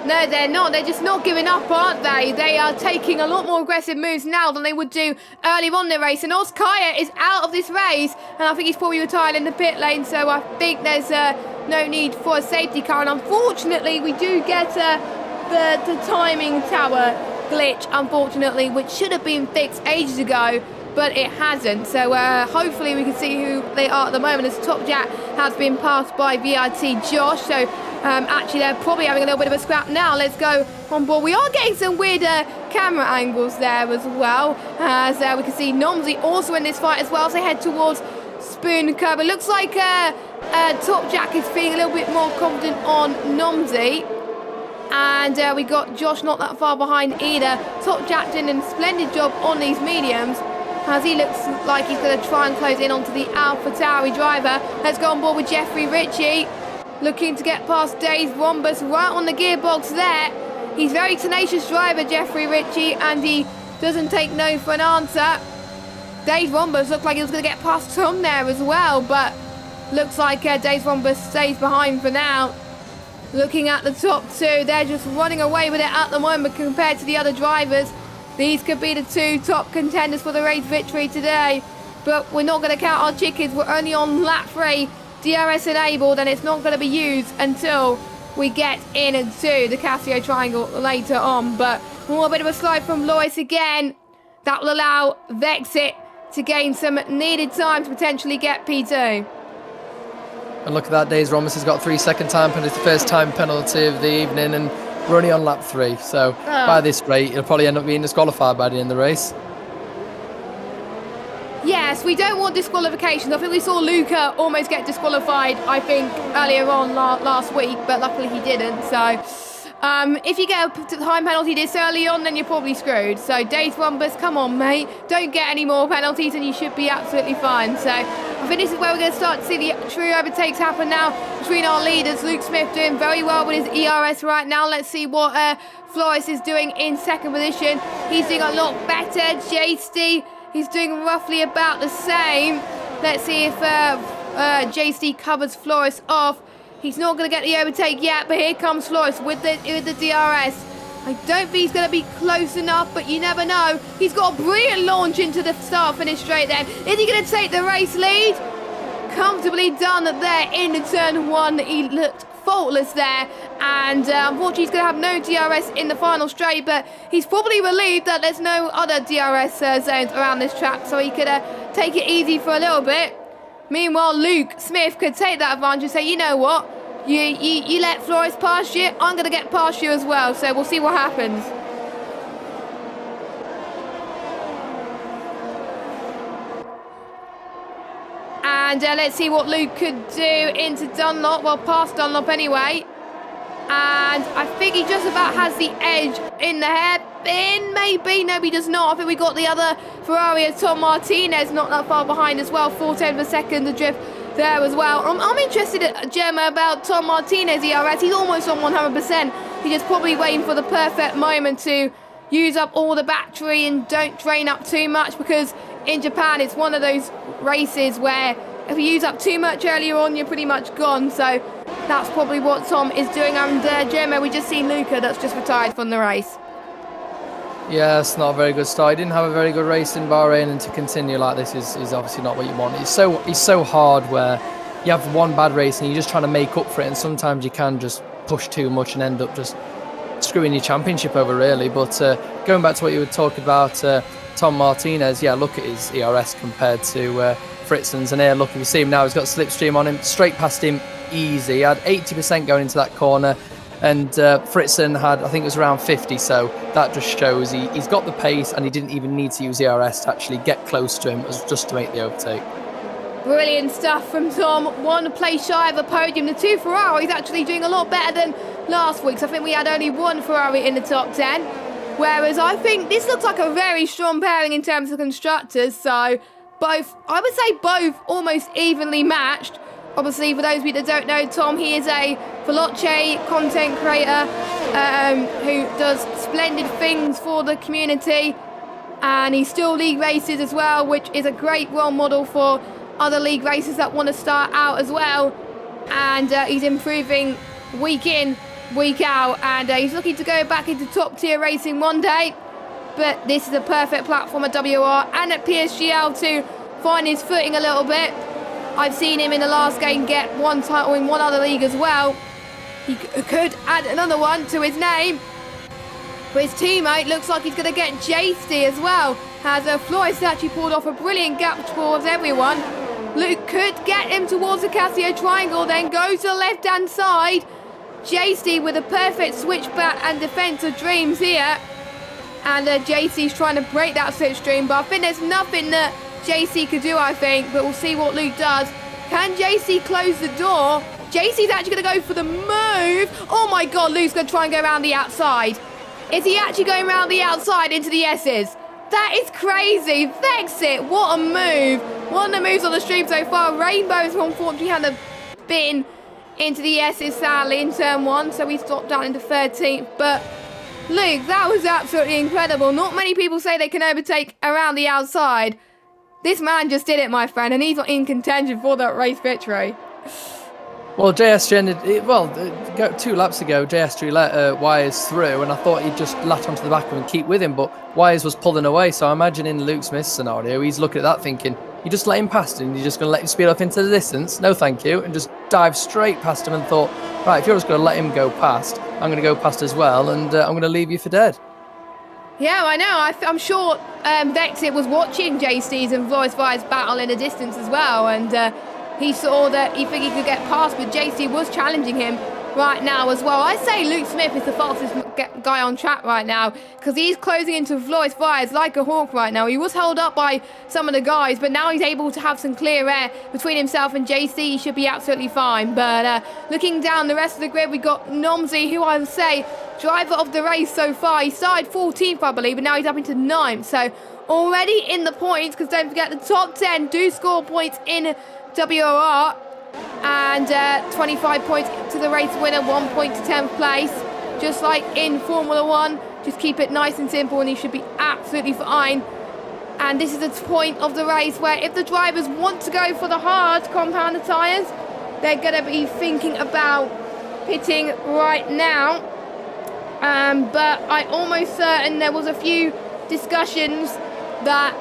No, they're not. They're just not giving up, aren't they? They are taking a lot more aggressive moves now than they would do earlier on in the race. And Oskaya is out of this race, and I think he's probably retired in the pit lane, so I think there's no need for a safety car. And unfortunately, we do get the timing tower glitch, unfortunately, which should have been fixed ages ago, but it hasn't. So hopefully we can see who they are at the moment, as Top Jack has been passed by VRT Josh. So actually they're probably having a little bit of a scrap now. Let's go on board. We are getting some weird camera angles there as well, as we can see Nomsy also in this fight as well, as they head towards Spoon Curve. It looks like Top Jack is feeling a little bit more confident on Nomsy. And we got Josh not that far behind either. Top Jack doing a splendid job on these mediums, as he looks like he's going to try and close in onto the Alpha Tauri driver. Let's go on board with Jeffrey Ritchie, looking to get past Dave Rhombus right on the gearbox there. He's very tenacious driver, Jeffrey Ritchie, and he doesn't take no for an answer. Dave Rhombus looked like he was going to get past Tom there as well, but looks like Dave Rhombus stays behind for now. Looking at the top two, they're just running away with it at the moment compared to the other drivers. These could be the 2 top contenders for the race victory today, but we're not going to count our chickens. We're only on lap 3, DRS enabled, and it's not going to be used until we get into the Casio Triangle later on. But more bit of a slide from Lois again. That will allow Vexit to gain some needed time to potentially get P2. And look at that, Days Rhombus has got 3-second time penalty, the first time penalty of the evening, and we're only on lap 3. So by this rate, he'll probably end up being disqualified by the end of the race. Yes, we don't want disqualifications. I think we saw Luca almost get disqualified, I think, earlier on last week, but luckily he didn't. So if you get a time penalty this early on, then you're probably screwed. So Days Rhombus, come on, mate. Don't get any more penalties and you should be absolutely fine. So I think this is where we're going to start to see the true overtakes happen now between our leaders. Luke Smith doing very well with his ERS right now. Let's see what Flores is doing in 2nd position. He's doing a lot better. JST, he's doing roughly about the same. Let's see if JST covers Flores off. He's not going to get the overtake yet, but here comes Flores with the DRS. I don't think he's going to be close enough, but you never know. He's got a brilliant launch into the start-finish straight then. Is he going to take the race lead? Comfortably done there in the turn 1. He looked faultless there, and unfortunately he's going to have no DRS in the final straight, but he's probably relieved that there's no other DRS zones around this track, so he could take it easy for a little bit. Meanwhile, Luke Smith could take that advantage and say, you know what, You let Flores pass you, I'm going to get past you as well. So we'll see what happens. And let's see what Luke could do into Dunlop. Well, past Dunlop anyway. And I think he just about has the edge in the hairpin. Maybe. No, he does not. I think we got the other Ferrari of Tom Martinez not that far behind as well. 4/10 of a second, the drift there as well. I'm interested, Gemma, about Tom Martinez ERS. He's almost on 100%. He's just probably waiting for the perfect moment to use up all the battery and don't drain up too much, because in Japan it's one of those races where if you use up too much earlier on, you're pretty much gone. So that's probably what Tom is doing. And Gemma, we just seen Luca that's just retired from the race. Yeah, it's not a very good start. He didn't have a very good race in Bahrain, and to continue like this is obviously not what you want. It's so hard where you have one bad race and you're just trying to make up for it, and sometimes you can just push too much and end up just screwing your championship over, really. But going back to what you were talking about, Tom Martinez, yeah, look at his ERS compared to Fritzen's, and here, look, if you see him now, he's got slipstream on him, straight past him, easy. He had 80% going into that corner, and Fritzen had, I think it was around 50, so that just shows he's got the pace, and he didn't even need to use ERS to actually get close to him, just to make the overtake. Brilliant stuff from Tom. One place shy of a podium. The two Ferraris actually doing a lot better than last week's. I think we had only one Ferrari in the top 10, whereas I think this looks like a very strong pairing in terms of constructors. So both, I would say both almost evenly matched. Obviously, for those of you that don't know Tom, he is a Veloce content creator who does splendid things for the community, and he still league races as well, which is a great role model for other league racers that want to start out as well. And he's improving week in, week out, and he's looking to go back into top tier racing one day. But this is a perfect platform at WOR and at PSGL to find his footing a little bit. I've seen him in the last game get one title in one other league as well. He could add another one to his name. But his teammate looks like he's going to get JC as well, as Flores actually pulled off a brilliant gap towards everyone. Luke could get him towards the Casio triangle, then go to the left-hand side. JC with a perfect switchback and defence of dreams here. And JC's trying to break that slipstream, but I think there's nothing that JC could do, I think, but we'll see what Luke does. Can JC close the door? JC's actually going to go for the move. Oh my God, Luke's going to try and go around the outside. Is he actually going around the outside into the S's? That is crazy. Exit. What a move. One of the moves on the stream so far. Rainbows, unfortunately, had a bin into the S's, sadly, in turn one, so he's dropped down into 13th. But Luke, that was absolutely incredible. Not many people say they can overtake around the outside. This man just did it, my friend, and he's in contention for that race victory. Well, JSG ended, 2 laps ago, JSG let Wires through, and I thought he'd just latch onto the back of him and keep with him, but Wires was pulling away, so I imagine in Luke Smith's scenario, he's looking at that thinking, you just let him past him, you're just going to let him speed up into the distance, no thank you, and just dive straight past him and thought, right, if you're just going to let him go past, I'm going to go past as well, and I'm going to leave you for dead. Yeah, I know. I'm sure Vexit was watching JC's and Flores Vire's battle in the distance as well, and he saw that he think he could get past, but JC was challenging him right now as well. I say Luke Smith is the fastest guy on track right now, because he's closing into Flores Vire's like a hawk right now. He was held up by some of the guys, but now he's able to have some clear air between himself and JC. He should be absolutely fine. But looking down the rest of the grid, we got Nomzi, who I would say driver of the race so far. He started 14th, I believe, and now he's up into 9th. So already in the points, because don't forget the top 10 do score points in WOR, and 25 points to the race winner, 1 point to 10th place. Just like in Formula 1, just keep it nice and simple and he should be absolutely fine. And this is the point of the race where if the drivers want to go for the hard compounder tyres, they're going to be thinking about pitting right now. But I'm almost certain there was a few discussions that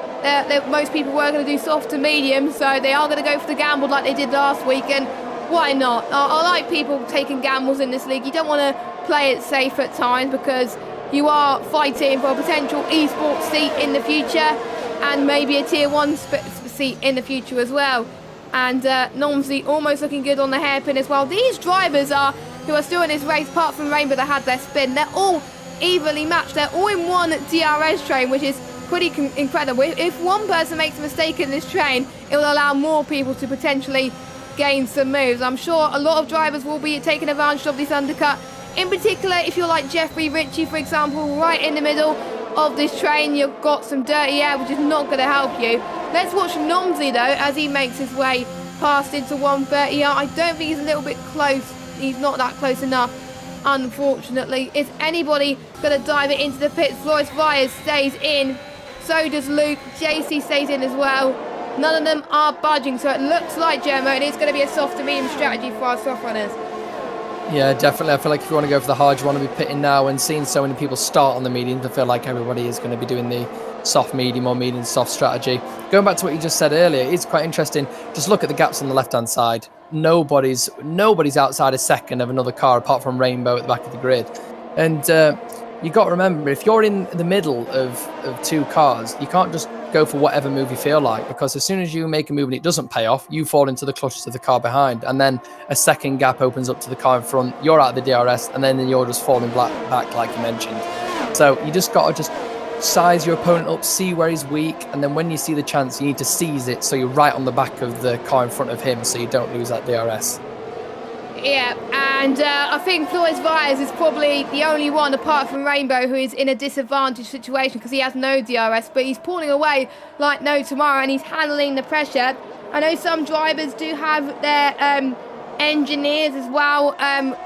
most people were going to do soft to medium, so they are going to go for the gamble like they did last week, and why not? I like people taking gambles in this league. You don't want to play it safe at times, because you are fighting for a potential esports seat in the future, and maybe a tier 1 seat in the future as well. And Nomsley almost looking good on the hairpin as well. These drivers who are still in this race, apart from Rainbow that had their spin, they're all evenly matched. They're all in one DRS train, which is pretty incredible. If one person makes a mistake in this train, it will allow more people to potentially gain some moves. I'm sure a lot of drivers will be taking advantage of this undercut. In particular, if you're like Jeffrey Ritchie, for example, right in the middle of this train, you've got some dirty air, which is not going to help you. Let's watch Nomsley, though, as he makes his way past into 130. I don't think he's a little bit close. He's not that close enough, unfortunately. Is anybody going to dive it into the pits? Floris Vyers stays in. So does Luke. JC stays in as well. None of them are budging, so it looks like, Jermo, it is going to be a soft to medium strategy for our soft runners. Yeah, definitely. I feel like if you want to go for the hard, you want to be pitting now, and seeing so many people start on the mediums, I feel like everybody is going to be doing the soft medium or medium soft strategy. Going back to what you just said earlier, it's quite interesting. Just look at the gaps on the left-hand side. Nobody's outside a second of another car apart from Rainbow at the back of the grid. And you got to remember, if you're in the middle of two cars, you can't just go for whatever move you feel like, because as soon as you make a move and it doesn't pay off, you fall into the clutches of the car behind, and then a second gap opens up to the car in front, you're out of the DRS, and then you're just falling back like you mentioned. So you just got to just size your opponent up, see where he's weak, and then when you see the chance, you need to seize it so you're right on the back of the car in front of him so you don't lose that DRS. Yeah, and I think Floris Vyers is probably the only one, apart from Rainbow, who is in a disadvantaged situation because he has no DRS, but he's pulling away like no tomorrow, and he's handling the pressure. I know some drivers do have their engineers as well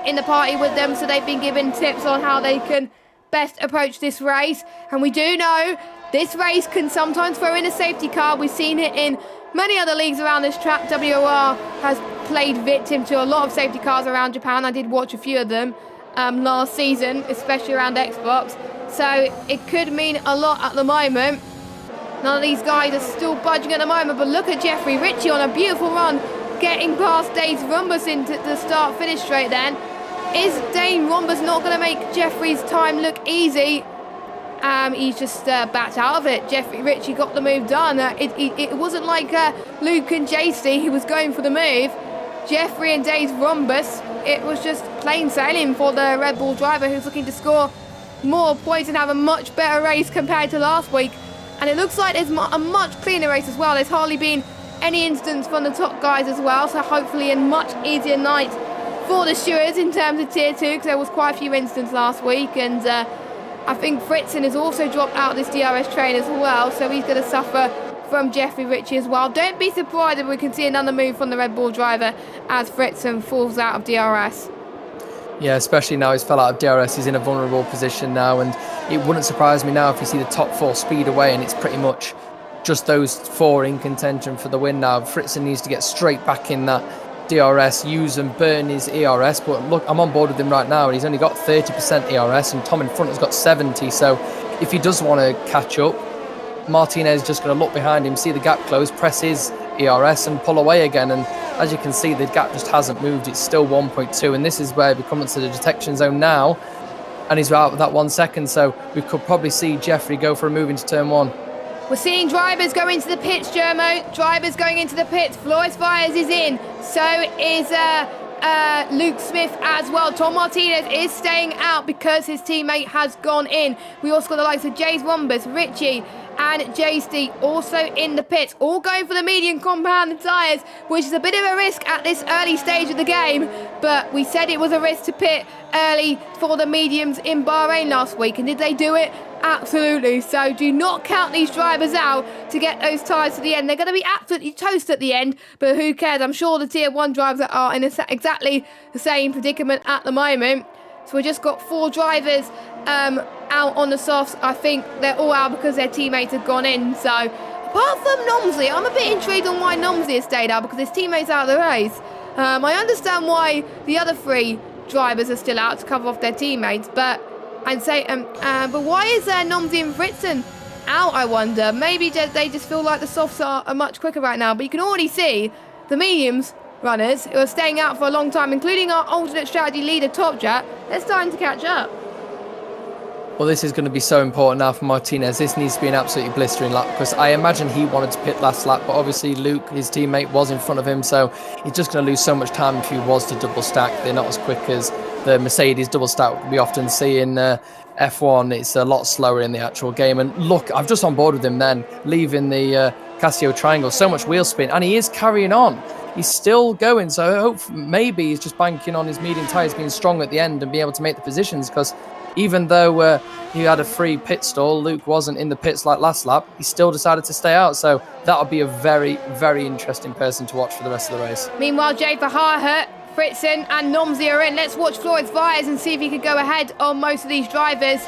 in the party with them, so they've been given tips on how they can best approach this race. And we do know this race can sometimes throw in a safety car. We've seen it in many other leagues around this track. WOR has played victim to a lot of safety cars around Japan. I did watch a few of them last season, especially around Xbox. So it could mean a lot at the moment. None of these guys are still budging at the moment, but look at Jeffrey Ritchie on a beautiful run, getting past Dane Rhombus into the start-finish straight then. Is Dane Rhombus not going to make Jeffrey's time look easy? He's just backed out of it. Jeffrey Ritchie got the move done. It wasn't like Luke and JC who was going for the move. Jeffrey and Dane Rhombus, it was just plain sailing for the Red Bull driver who's looking to score more points and have a much better race compared to last week. And it looks like there's a much cleaner race as well. There's hardly been any instance from the top guys as well, so hopefully a much easier night for the stewards in terms of Tier 2, because there was quite a few instances last week. And I think Fritzen has also dropped out of this DRS train as well, so he's going to suffer from Jeffrey Ritchie as well. Don't be surprised if we can see another move from the Red Bull driver as Fritzen falls out of DRS. Yeah, especially now he's fell out of DRS, he's in a vulnerable position now, and it wouldn't surprise me now if you see the top four speed away and it's pretty much just those four in contention for the win now. Fritzen needs to get straight back in that DRS, use and burn his ERS, but look, I'm on board with him right now, and he's only got 30% ERS, and Tom in front has got 70, so if he does want to catch up, Martinez is just going to look behind him, see the gap close, press his ERS and pull away again, and as you can see, the gap just hasn't moved. It's still 1.2, and this is where we come into the detection zone now, and he's out with that 1 second, so we could probably see Jeffrey go for a move into turn one. We're seeing drivers go into the pits, Jermo. Drivers going into the pits. Floris Vyers is in. So is Luke Smith as well. Tom Martinez is staying out because his teammate has gone in. We also got the likes of James Wombers, Ritchie, and JC also in the pits, all going for the medium compound tyres, which is a bit of a risk at this early stage of the game, but we said it was a risk to pit early for the mediums in Bahrain last week, and did they do it? Absolutely. So do not count these drivers out to get those tyres to the end. They're going to be absolutely toast at the end, but who cares? I'm sure the Tier 1 drivers are in exactly the same predicament at the moment. So we just got 4 drivers out on the softs. I think they're all out because their teammates have gone in. So apart from Nomsley, I'm a bit intrigued on why Nomsley has stayed out, because his teammates out of the race. I understand why the other 3 drivers are still out to cover off their teammates, but why is Nomsley and Fritzen out, I wonder? Maybe they just feel like the softs are much quicker right now, but you can already see the mediums runners who are staying out for a long time, including our alternate strategy leader, Top Jet. They're starting to catch up. Well, this is going to be so important now for Martinez. This needs to be an absolutely blistering lap, because I imagine he wanted to pit last lap, but obviously Luke, his teammate, was in front of him, so he's just going to lose so much time if he was to double stack. They're not as quick as the Mercedes double stack we often see in F1. It's a lot slower in the actual game. And look, I've just on board with him then, leaving the Casio triangle. So much wheel spin, and he is carrying on. He's still going, so I hope maybe he's just banking on his medium tyres being strong at the end and being able to make the positions, because even though he had a free pit stall, Luke wasn't in the pits like last lap, he still decided to stay out. So that'll be a very, very interesting person to watch for the rest of the race. Meanwhile, Jay Verhaert, Fritzen and Nomzi are in. Let's watch Floris Vyers and see if he could go ahead on most of these drivers.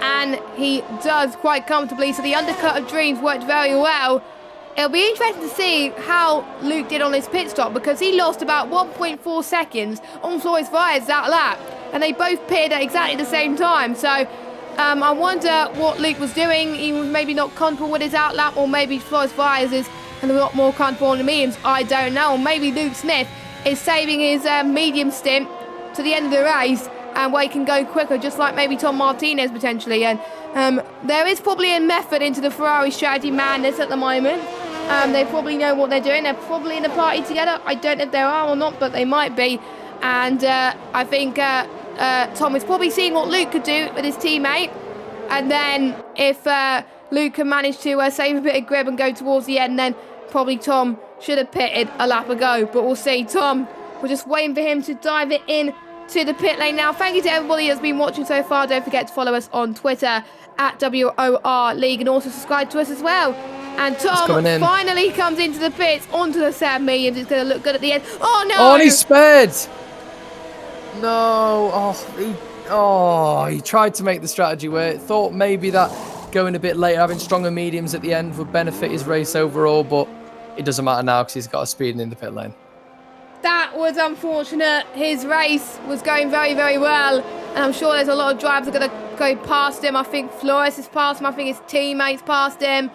And he does quite comfortably. So the undercut of Dreams worked very well. It'll be interesting to see how Luke did on his pit stop, because he lost about 1.4 seconds on Floris Vyers that lap. And they both pitted at exactly the same time. So I wonder what Luke was doing. He was maybe not comfortable with his outlap, or maybe Floris Vyers is a lot more comfortable on the mediums. I don't know. Or maybe Luke Smith is saving his medium stint to the end of the race, and where he can go quicker, just like maybe Tom Martinez potentially. And there is probably a method into the Ferrari strategy madness at the moment. They probably know what they're doing. They're probably in a party together. I don't know if there are or not, but they might be. And I think Tom is probably seeing what Luke could do with his teammate. And then if Luke can manage to save a bit of grip and go towards the end, then probably Tom should have pitted a lap ago. But we'll see. Tom, we're just waiting for him to dive it in to the pit lane now. Thank you to everybody that's been watching so far. Don't forget to follow us on Twitter at WOR League, and also subscribe to us as well. And Tom finally comes into the pits, onto the 7 mediums. It's going to look good at the end. Oh, no! Oh, and he sped! No. He tried to make the strategy work. Thought maybe that going a bit later, having stronger mediums at the end would benefit his race overall, but it doesn't matter now because he's got a speed in the pit lane. That was unfortunate. His race was going very, very well, and I'm sure there's a lot of drivers that are going to go past him. I think Flores is past him. I think his teammates past him.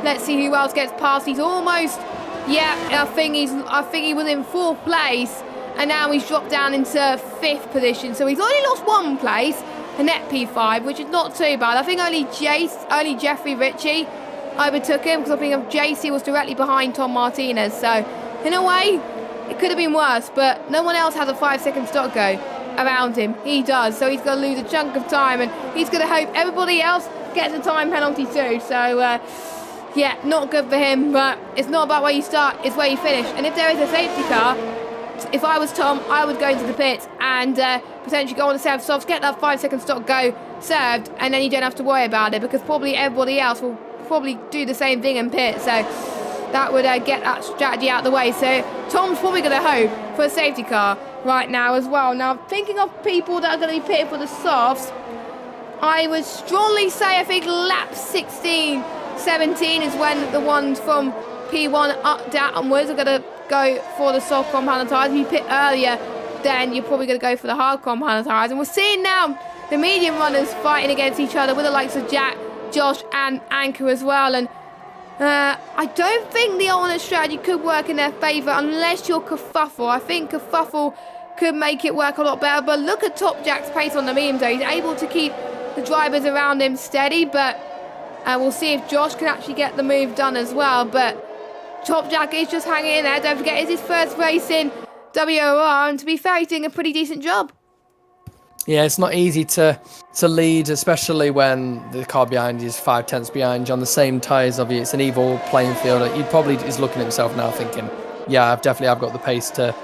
Let's see who else gets past. He's almost, I think he was in 4th place, and now he's dropped down into 5th position. So he's only lost 1 place, a net P5, which is not too bad. I think only Jeffrey Ritchie overtook him, because I think JC was directly behind Tom Martinez. So in a way, it could have been worse, but no one else has a 5-second stop go around him. He does, so he's going to lose a chunk of time, and he's going to hope everybody else gets a time penalty too. So not good for him, but it's not about where you start, it's where you finish. And if there is a safety car, if I was Tom, I would go into the pits and potentially go on the serve softs, get that 5-second stop go served, and then you don't have to worry about it, because probably everybody else will probably do the same thing in pit. So that would get that strategy out of the way. So Tom's probably going to hope for a safety car right now as well. Now, thinking of people that are going to be pitted for the softs, I would strongly say I think lap 16, 17 is when the ones from P1 up downwards are going to go for the soft compound tyres. If you pit earlier, then you're probably going to go for the hard compound tyres. And we're seeing now the medium runners fighting against each other with the likes of Jack, Josh and Anchor as well. And I don't think the alternate strategy could work in their favour unless you're Kerfuffle. I think Kerfuffle could make it work a lot better. But look at Top Jack's pace on the mediums though. He's able to keep the drivers around him steady, but we'll see if Josh can actually get the move done as well. But Top Jack is just hanging in there. Don't forget, it's his first race in WOR, and to be fair, he's doing a pretty decent job. Yeah, it's not easy to lead, especially when the car behind you is 5/10 behind you on the same tyres of you. It's an evil playing field. He probably is looking at himself now thinking, yeah, I've got the pace to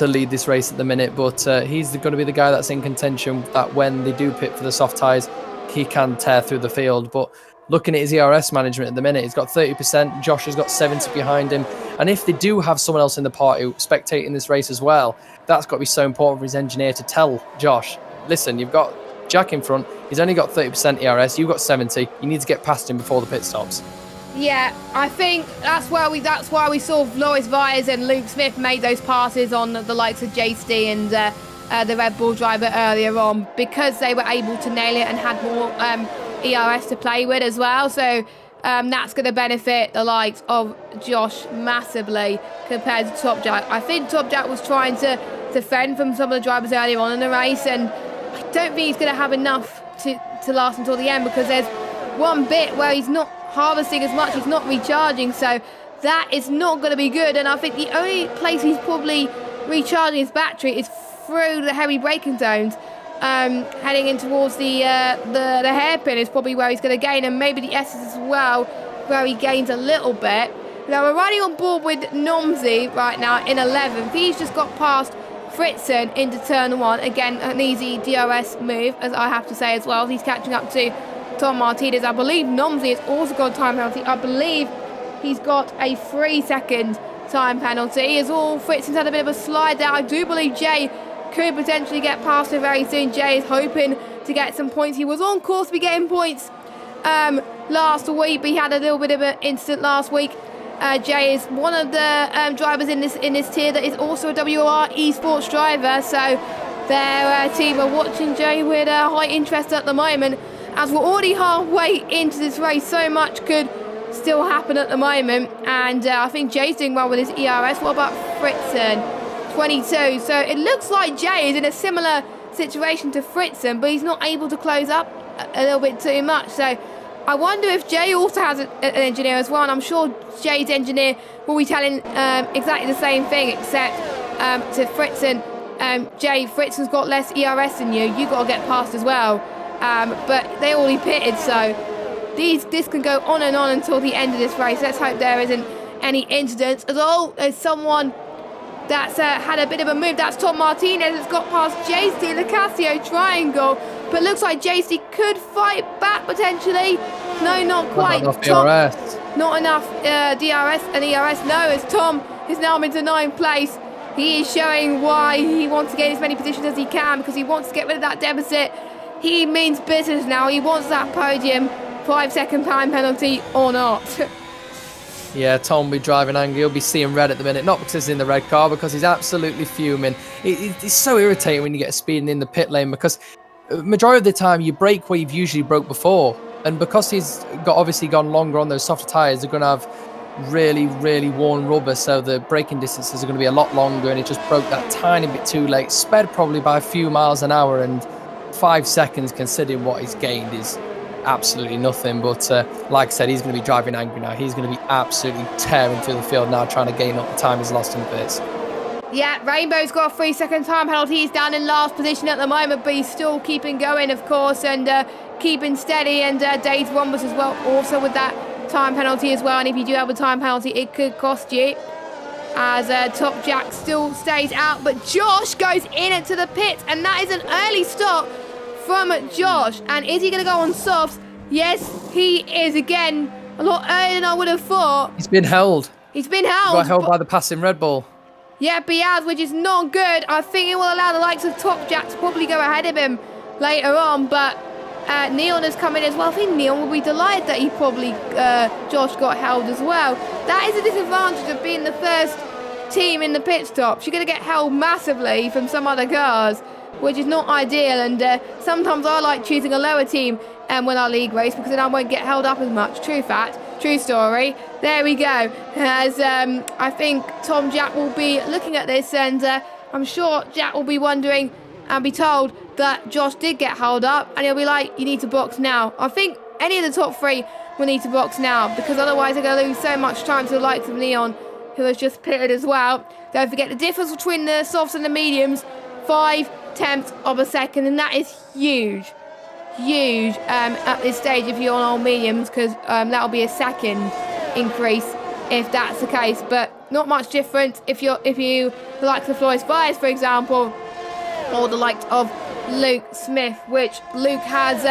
lead this race at the minute. But he's going to be the guy that's in contention, that when they do pit for the soft tyres, he can tear through the field. But looking at his ERS management at the minute, he's got 30%. Josh has got 70 behind him. And if they do have someone else in the party spectating this race as well, that's got to be so important for his engineer to tell Josh, listen, you've got Jack in front. He's only got 30% ERS. You've got 70. You need to get past him before the pit stops. Yeah, I think that's why we saw Floris Vyers and Luke Smith made those passes on the likes of JC and the Red Bull driver earlier on, because they were able to nail it and had more ERS to play with as well. So that's going to benefit the likes of Josh massively compared to Top Jack. I think Top Jack was trying to defend from some of the drivers earlier on in the race, and I don't think he's going to have enough not to last until the end, because there's one bit where he's not harvesting as much, he's not recharging, so that is not going to be good. And I think the only place he's probably recharging his battery is through the heavy braking zones. Heading in towards the hairpin is probably where he's going to gain, and maybe the S's as well, where he gains a little bit. Now we're riding on board with Nomsy right now in 11th. He's just got past Fritzen into turn 1. Again, an easy DRS move, as I have to say as well. He's catching up to Tom Martinez. I believe Nomsy has also got a time penalty. I believe he's got a 3-second time penalty. As all, Fritzen's had a bit of a slide there. I do believe Jay could potentially get past it very soon. Jay is hoping to get some points. He was on course to be getting points last week, but he had a little bit of an incident last week. Jay is one of the drivers in this tier that is also a WOR esports driver, so their team are watching Jay with high interest at the moment. As we're already halfway into this race, so much could still happen at the moment, and I think Jay's doing well with his ERS. What about Fritzen? 22. So it looks like Jay is in a similar situation to Fritzen, but he's not able to close up a little bit too much. So I wonder if Jay also has an engineer as well, and I'm sure Jay's engineer will be telling exactly the same thing, except to Fritzen, Jay, Fritzen's got less ERS than you. You got to get past as well. But they already pitted, so this can go on and on until the end of this race. Let's hope there isn't any incidents. There's someone that's had a bit of a move. That's Tom Martinez that's got past JC, the Casio triangle. But looks like JC could fight back potentially. No, not quite. Not enough DRS. Not enough DRS and ERS. No, as Tom is now into 9th place. He is showing why he wants to gain as many positions as he can, because he wants to get rid of that deficit. He means business now. He wants that podium. 5-second time penalty or not. Yeah, Tom will be driving angry. He'll be seeing red at the minute, not because he's in the red car, because he's absolutely fuming. It's so irritating when you get speeding in the pit lane, because majority of the time you brake where you've usually broke before, and because he's obviously gone longer on those softer tyres, they're going to have really, really worn rubber, so the braking distances are going to be a lot longer, and it just broke that tiny bit too late. Sped probably by a few miles an hour, and 5 seconds considering what he's gained is absolutely nothing. But like I said, he's going to be driving angry now. He's going to be absolutely tearing through the field now, trying to gain up the time he's lost in the pits. Yeah, Rainbow's got a 3-second time penalty. He's down in last position at the moment, but he's still keeping going, of course, and keeping steady. And Dave's Wombus as well, also with that time penalty as well. And if you do have a time penalty, it could cost you, as Top Jack still stays out. But Josh goes in into the pits, and that is an early stop from Josh. And is he going to go on softs? Yes, he is, again, a lot earlier than I would have thought. He's been held. He's been held. He got held by the passing Red Bull. Yeah, he has, which is not good. I think it will allow the likes of Top Jack to probably go ahead of him later on, but Neon has come in as well. I think Neon will be delighted that he probably, Josh got held as well. That is a disadvantage of being the first team in the pit stops. You're going to get held massively from some other cars, which is not ideal, and sometimes I like choosing a lower team when I league race, because then I won't get held up as much. True fact, true story. There we go. As I think Tom Jack will be looking at this, and I'm sure Jack will be wondering and be told that Josh did get held up, and he'll be like, you need to box now. I think any of the top three will need to box now, because otherwise they're going to lose so much time to the likes of Neon, who has just pitted as well. Don't forget the difference between the softs and the mediums, 5/10 of a second, and that is huge. Huge at this stage if you're on all mediums, because that'll be a second increase if that's the case, but not much difference if you the likes of Floris Vyers, for example, or the likes of Luke Smith, which Luke has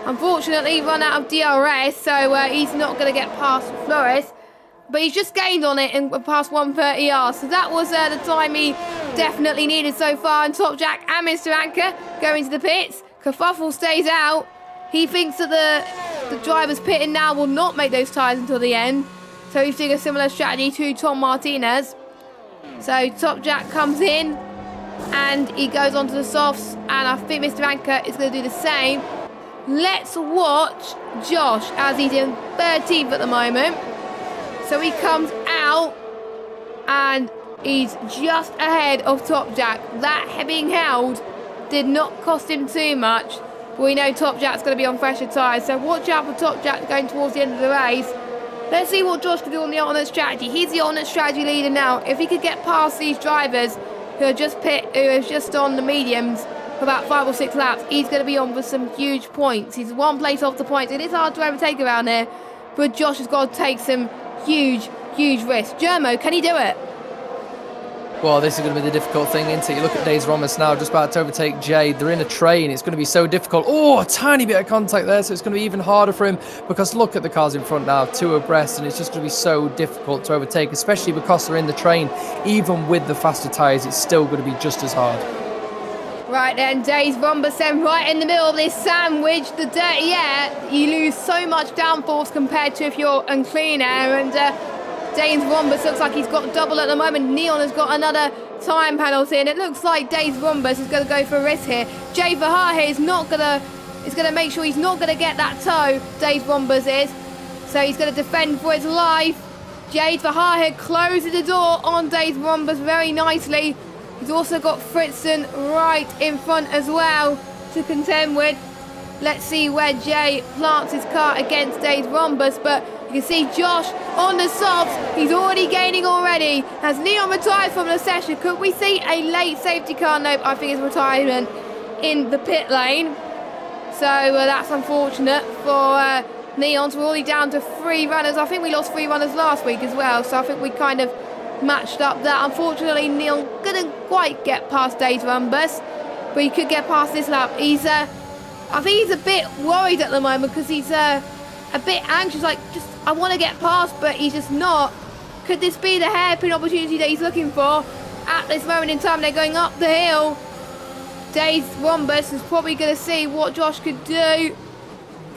unfortunately run out of DRS, so he's not going to get past Floris, but he's just gained on it and past 130R, so that was the time he definitely needed so far. And Top Jack and Mr. Anchor go into the pits. Kerfuffle stays out. He thinks that the drivers pitting now will not make those tyres until the end, so he's doing a similar strategy to Tom Martinez. So Top Jack comes in and he goes onto the softs, and I think Mr. Anchor is going to do the same. Let's watch Josh, as he's in 13th at the moment. So he comes out and he's just ahead of Top Jack. That being held did not cost him too much. But we know Top Jack's going to be on fresher tyres, so watch out for Top Jack going towards the end of the race. Let's see what Josh can do on the alternate strategy. He's the alternate strategy leader now. If he could get past these drivers who are just on the mediums for about 5 or 6 laps, he's going to be on with some huge points. He's one place off the points. It is hard to overtake around here, but Josh has got to take some huge risks. Germo, can he do it? Well, this is going to be the difficult thing, isn't it? You look at Days Ramos now, just about to overtake Jade. They're in a train. It's going to be so difficult. Oh, a tiny bit of contact there, so it's going to be even harder for him because look at the cars in front now, 2 abreast, and it's just going to be so difficult to overtake, especially because they're in the train. Even with the faster tyres, it's still going to be just as hard. Right then, Days Rhombus then right in the middle of this sandwich. The dirty air, you lose so much downforce compared to if you're on clean air, and Danes Rhombus looks like he's got double at the moment. Neon has got another time penalty, and it looks like Danes Rhombus is going to go for a risk here. Jay Verhaeghe is going to make sure he's not going to get that toe. Danes Rhombus is, so he's going to defend for his life. Jade Verhaeghe closes the door on Danes Rhombus very nicely. He's also got Fritzen right in front as well to contend with. Let's see where Jay plants his car against Danes Rhombus, but you can see Josh on the softs. He's already gaining already. Has Neon retired from the session? Could we see a late safety car? Nope, I think it's retirement in the pit lane. So that's unfortunate for Neon. So we're already down to 3 runners. I think we lost 3 runners last week as well. So I think we kind of matched up that. Unfortunately, Neon couldn't quite get past Days Rhombus, but he could get past this lap. I think he's a bit worried at the moment because he's a bit anxious, like, I want to get past, but he's just not. Could this be the hairpin opportunity that he's looking for? At this moment in time, they're going up the hill. Days Rhombus is probably going to see what Josh could do.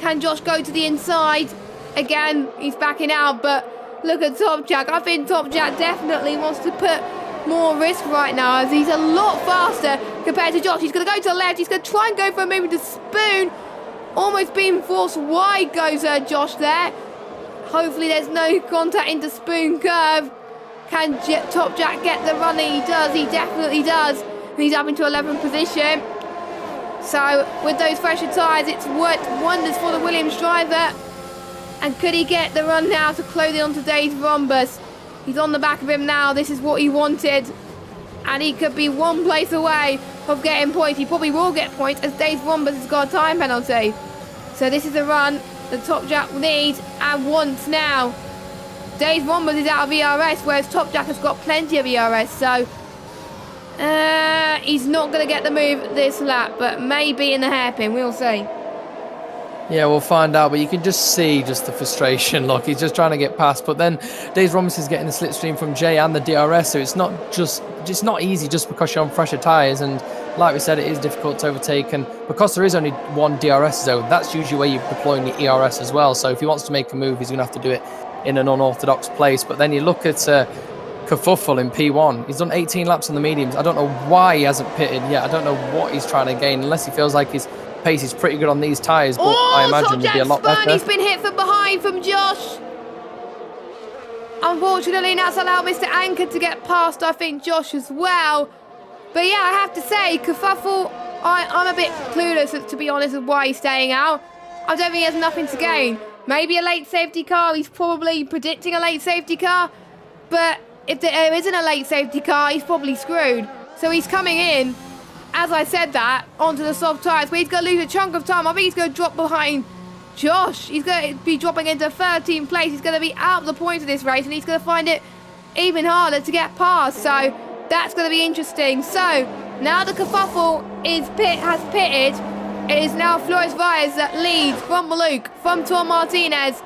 Can Josh go to the inside? Again, he's backing out, but look at Top Jack. I think Top Jack definitely wants to put more risk right now as he's a lot faster compared to Josh. He's going to go to the left. He's going to try and go for a move into Spoon. Almost being forced wide goes Josh there. Hopefully there's no contact into Spoon curve. Can Top Jack get the run? He does. He definitely does. And he's up into 11th position. So with those fresher tyres, it's worked wonders for the Williams driver. And could he get the run now to close it onto Days Rhombus? He's on the back of him now. This is what he wanted. And he could be one place away of getting points. He probably will get points as Days Rhombus has got a time penalty. So this is a run that Top Jack needs and wants now. Days Rhombus is out of ERS, whereas Top Jack has got plenty of ERS. So he's not going to get the move this lap, but maybe in the hairpin. We'll see. Yeah, we'll find out, but you can just see just the frustration. Look, he's just trying to get past, but then Days Rhombus is getting the slipstream from Jay and the DRS, so it's not easy just because you're on fresher tyres, and like we said, it is difficult to overtake, and because there is only one DRS zone, that's usually where you're deploying the ERS as well, so if he wants to make a move, he's going to have to do it in an unorthodox place. But then you look at Kerfuffle in P1, he's done 18 laps on the mediums. I don't know why he hasn't pitted yet. I don't know what he's trying to gain, unless he feels like his pace is pretty good on these tyres, but I imagine he'll be a lot better. He's been hit from behind from Josh. Unfortunately, that's allowed Mr. Anchor to get past, I think, Josh as well. But yeah, I have to say, Kerfuffle, I'm a bit clueless, to be honest, of why he's staying out. I don't think he has nothing to gain. Maybe a late safety car. He's probably predicting a late safety car. But if there isn't a late safety car, he's probably screwed. So he's coming in, as I said that, onto the soft tyres, but he's going to lose a chunk of time. I think he's going to drop behind Josh. He's going to be dropping into 13th place. He's going to be out of the points of this race, and he's going to find it even harder to get past. So that's going to be interesting. So now the Kerfuffle has pitted. It is now Flores Valles that leads from Maluk, from Tom Martinez,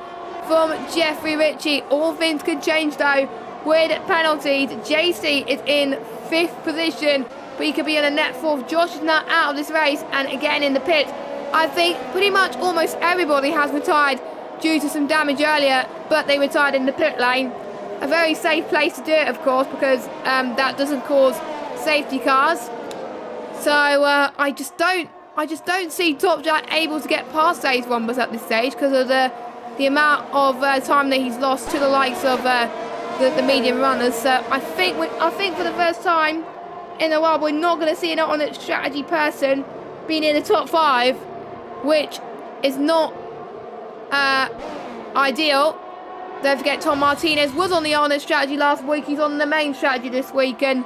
from Jeffrey Ritchie. All things could change though with penalties. JC is in 5th position, but he could be in a net 4th. Josh is now out of this race and again in the pit. I think pretty much almost everybody has retired due to some damage earlier, but they retired in the pit lane. A very safe place to do it, of course, because that doesn't cause safety cars. So I just don't see Top Jack able to get past Days Rhombus at this stage because of the amount of time that he's lost to the likes of the medium runners. So I think for the first time in a while we're not going to see an alternate strategy person being in the top 5. which is not ideal. Don't forget, Tom Martinez was on the alternate strategy last week. He's on the main strategy this week, and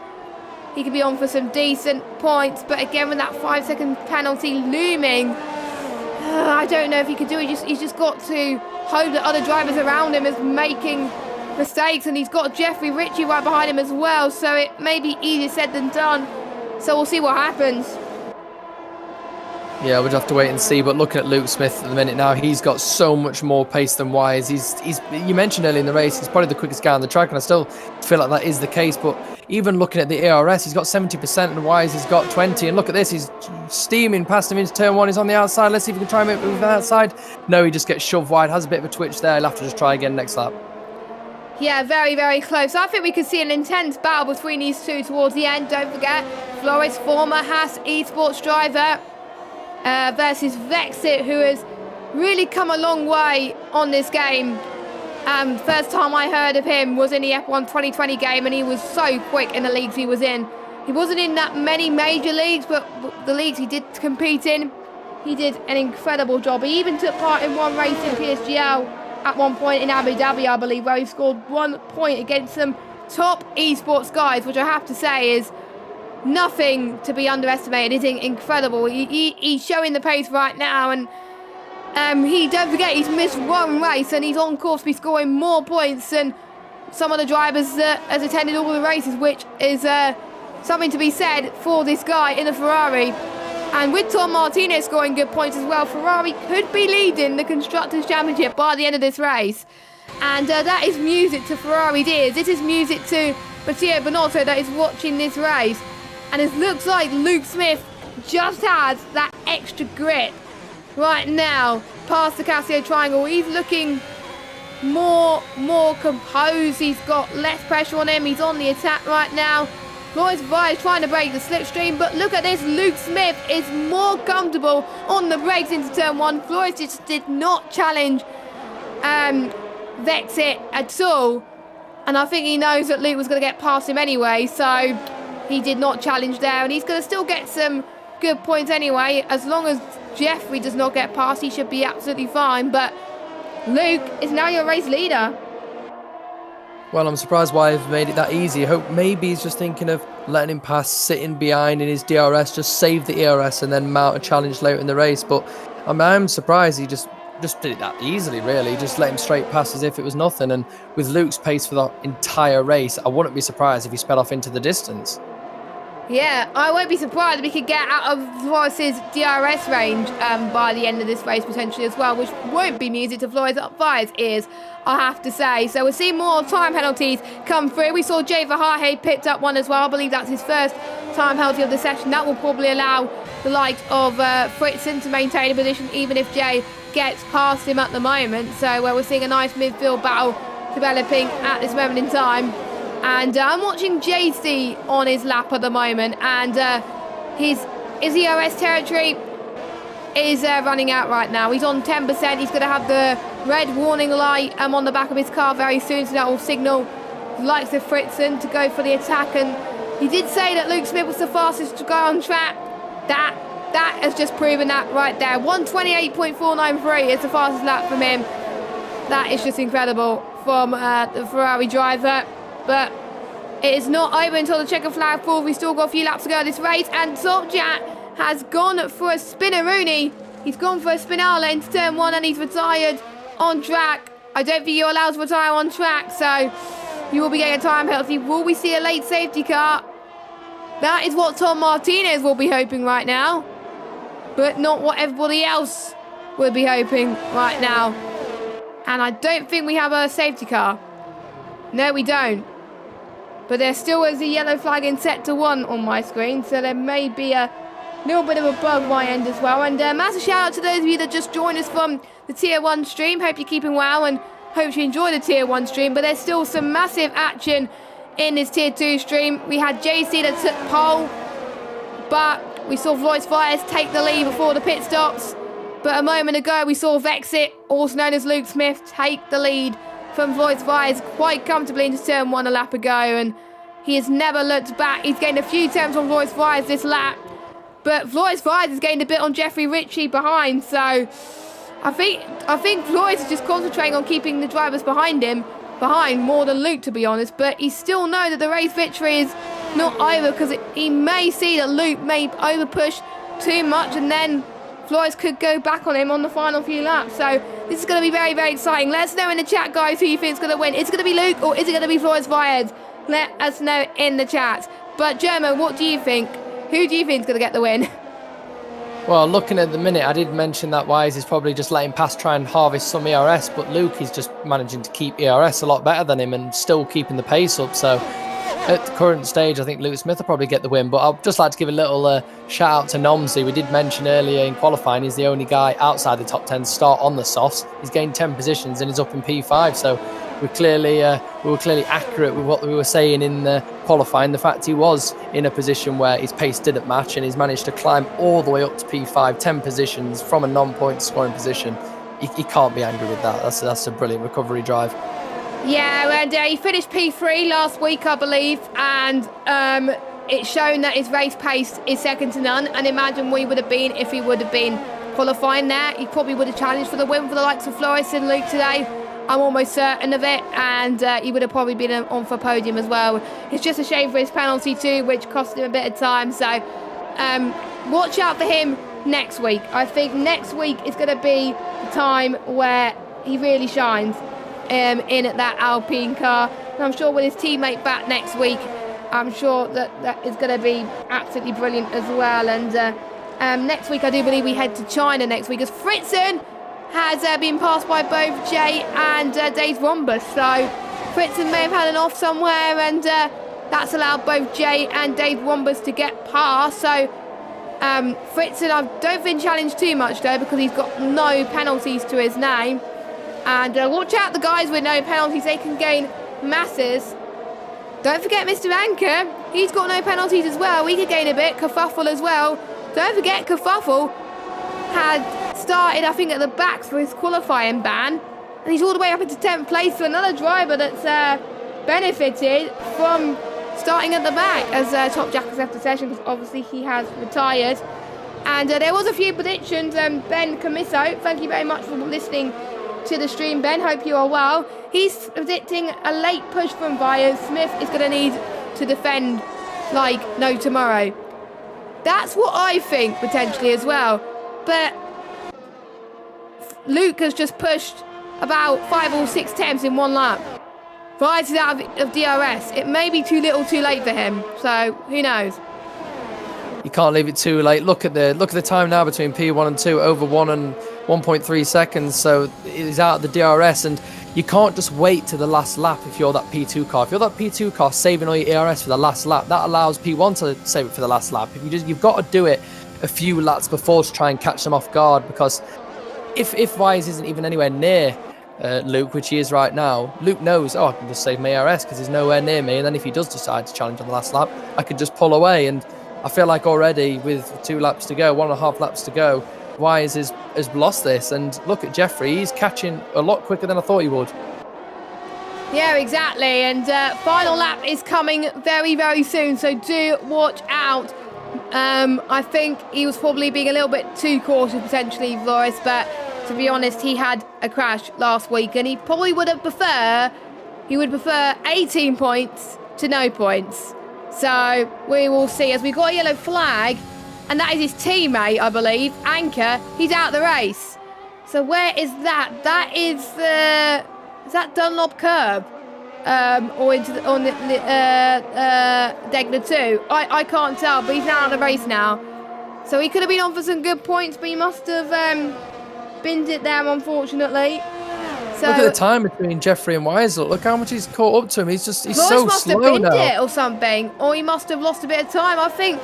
he could be on for some decent points. But again, with that 5-second penalty looming, I don't know if he could do it. He's just got to hope that other drivers around him is making mistakes, and he's got Jeffrey Ritchie right behind him as well, so it may be easier said than done. So we'll see what happens. Yeah, we'd have to wait and see. But looking at Luke Smith at the minute now, he's got so much more pace than Wise. He's you mentioned earlier in the race, he's probably the quickest guy on the track, and I still feel like that is the case. But even looking at the ARS, he's got 70% and Wise has got 20. And look at this, he's steaming past him into turn one. He's on the outside. Let's see if we can try and move the outside. No, he just gets shoved wide. Has a bit of a twitch there. He'll have to just try again next lap. Yeah, very, very close. I think we could see an intense battle between these two towards the end. Don't forget, Flores, former Haas esports driver, versus Vexit, who has really come a long way on this game. First time I heard of him was in the F1 2020 game, and he was so quick in the leagues he was in. He wasn't in that many major leagues, but the leagues he did compete in, he did an incredible job. He even took part in one race in PSGL at one point in Abu Dhabi, I believe, where he scored 1 point against some top esports guys, which I have to say is nothing to be underestimated. It's incredible. He's showing the pace right now, and don't forget, he's missed one race, and he's on course to be scoring more points than some of the drivers that has attended all the races, which is something to be said for this guy in the Ferrari. And with Tom Martinez scoring good points as well, Ferrari could be leading the Constructors' Championship by the end of this race. And that is music to Ferrari's ears. This is music to Matteo Binotto that is watching this race. And it looks like Luke Smith just has that extra grit right now past the Casio Triangle. He's looking more composed. He's got less pressure on him. He's on the attack right now. Floyd's is trying to break the slipstream, but look at this. Luke Smith is more comfortable on the brakes into turn one. Floyd just did not challenge Vexit at all. And I think he knows that Luke was going to get past him anyway, so he did not challenge there, and he's going to still get some good points anyway. As long as Jeffrey does not get past, he should be absolutely fine. But Luke is now your race leader. Well, I'm surprised why I've made it that easy. I hope maybe he's just thinking of letting him pass, sitting behind in his DRS, just save the ERS and then mount a challenge later in the race. But I'm surprised he just did it that easily, really. Just let him straight past as if it was nothing. And with Luke's pace for the entire race, I wouldn't be surprised if he sped off into the distance. Yeah, I won't be surprised if he could get out of Flores's DRS range by the end of this race potentially as well, which won't be music to Flores Uppbeat's ears, I have to say. So we'll see more time penalties come through. We saw Jay Verhaeghe picked up one as well. I believe that's his first time penalty of the session. That will probably allow the likes of Fritzen to maintain a position, even if Jay gets past him at the moment. So we're seeing a nice midfield battle developing at this moment in time. And I'm watching JC on his lap at the moment, and his ERS territory is running out right now. He's on 10%. He's going to have the red warning light on the back of his car very soon, so that will signal the likes of Fritzen to go for the attack. And he did say that Luke Smith was the fastest guy on track. That has just proven that right there. 128.493 is the fastest lap from him. That is just incredible from the Ferrari driver. But it is not over until the checker flag falls. We've still got a few laps to go in this race. And Sopjat has gone for a spinneroonie. He's gone for a spinale into turn one, and he's retired on track. I don't think you're allowed to retire on track, so you will be getting a time penalty. Will we see a late safety car? That is what Tom Martinez will be hoping right now, but not what everybody else would be hoping right now. And I don't think we have a safety car. No, we don't. But there still is a yellow flag in set to 1 on my screen, so there may be a little bit of a bug my end as well. And massive shout out to those of you that just joined us from the Tier 1 stream. Hope you're keeping well and hope you enjoy the Tier 1 stream. But there's still some massive action in this Tier 2 stream. We had JC that took pole, but we saw Floyd Fires take the lead before the pit stops. But a moment ago we saw Vexit, also known as Luke Smith, take the lead from Floyd Fires quite comfortably into turn 1 a lap ago, and he has never looked back. He's gained a few attempts on Floyd Fires this lap, But Flores Vyers has gained a bit on Jeffrey Ritchie behind, so I think Flores is just concentrating on keeping the drivers behind more than Luke, to be honest. But he still knows that the race victory is not over, because he may see that Luke may over push too much, and then Flores could go back on him on the final few laps. So this is going to be very, very exciting. Let us know in the chat, guys, who you think is going to win. Is it going to be Luke or is it going to be Flores Vyers? Let us know in the chat. But German, what do you think? Who do you think is going to get the win? Well, looking at the minute, I did mention that Wise is probably just letting pass, try and harvest some ERS, but Luke is just managing to keep ERS a lot better than him and still keeping the pace up. So at the current stage, I think Luke Smith will probably get the win. But I'd just like to give a little shout out to Nomsey. We did mention earlier in qualifying, he's the only guy outside the top 10 to start on the softs. He's gained 10 positions and he's up in P5. So we were clearly accurate with what we were saying in the qualifying. The fact he was in a position where his pace didn't match, and he's managed to climb all the way up to P5, 10 positions from a non-point scoring position. He can't be angry with that. That's a brilliant recovery drive. Yeah, and he finished P3 last week, I believe, and it's shown that his race pace is second to none. And imagine where he would have been if he would have been qualifying there. He probably would have challenged for the win for the likes of Flores and Luke today. I'm almost certain of it, and he would have probably been on for podium as well. It's just a shame for his penalty too, which cost him a bit of time. So watch out for him next week. I think next week is going to be the time where he really shines in at that Alpine car. And I'm sure with his teammate back next week, I'm sure that is going to be absolutely brilliant as well. And next week, I do believe we head to China next week, as Fritzen has been passed by both Jay and Dave Rombus. So Fritzen may have had an off somewhere, and that's allowed both Jay and Dave Rombus to get past. So Fritzen, I don't think challenged too much though, because he's got no penalties to his name. And watch out, the guys with no penalties, they can gain masses. Don't forget Mr. Anker, he's got no penalties as well. We could gain a bit. Kerfuffle as well. Don't forget Kerfuffle had started, I think, at the back for his qualifying ban, and he's all the way up into 10th place for another driver that's benefited from starting at the back, as Top Jack has left the session because obviously he has retired. And there was a few predictions. Ben Camiso, thank you very much for listening to the stream, Ben. Hope you are well. He's predicting a late push from Vyers. Smith is going to need to defend like no tomorrow. That's what I think potentially as well. But Luke has just pushed about 5 or 6 attempts in one lap. Vyers is out of DRS. It may be too little too late for him. So who knows? You can't leave it too late. Look at the time now between P1 and 2, over 1 and 1.3 seconds. So he's out of the DRS, and you can't just wait to the last lap if you're that P2 car. If you're that P2 car saving all your ERS for the last lap, that allows P1 to save it for the last lap. You've got to do it a few laps before to try and catch them off guard, because if Wise isn't even anywhere near Luke, which he is right now, Luke knows, I can just save my ERS because he's nowhere near me, and then if he does decide to challenge on the last lap, I can just pull away. And I feel like already with 2 laps to go, 1.5 laps to go, Wise has lost this. And look at Jeffrey, he's catching a lot quicker than I thought he would. Yeah, exactly. And final lap is coming very, very soon, so do watch out. I think he was probably being a little bit too cautious potentially, Flores, but to be honest, he had a crash last week, and he probably would prefer 18 points to no points. So we will see, as we got a yellow flag, and that is his teammate, I believe, Anker. He's out the race. So where is that? That is that Dunlop curb, or into on the Degner 2? I can't tell, but he's out of the race now. So he could have been on for some good points, but he must have binned it there, unfortunately. So look at the time between Jeffrey and Wise. Look how much he's caught up to him. He's so slow must have binned now. It or something, or he must have lost a bit of time. I think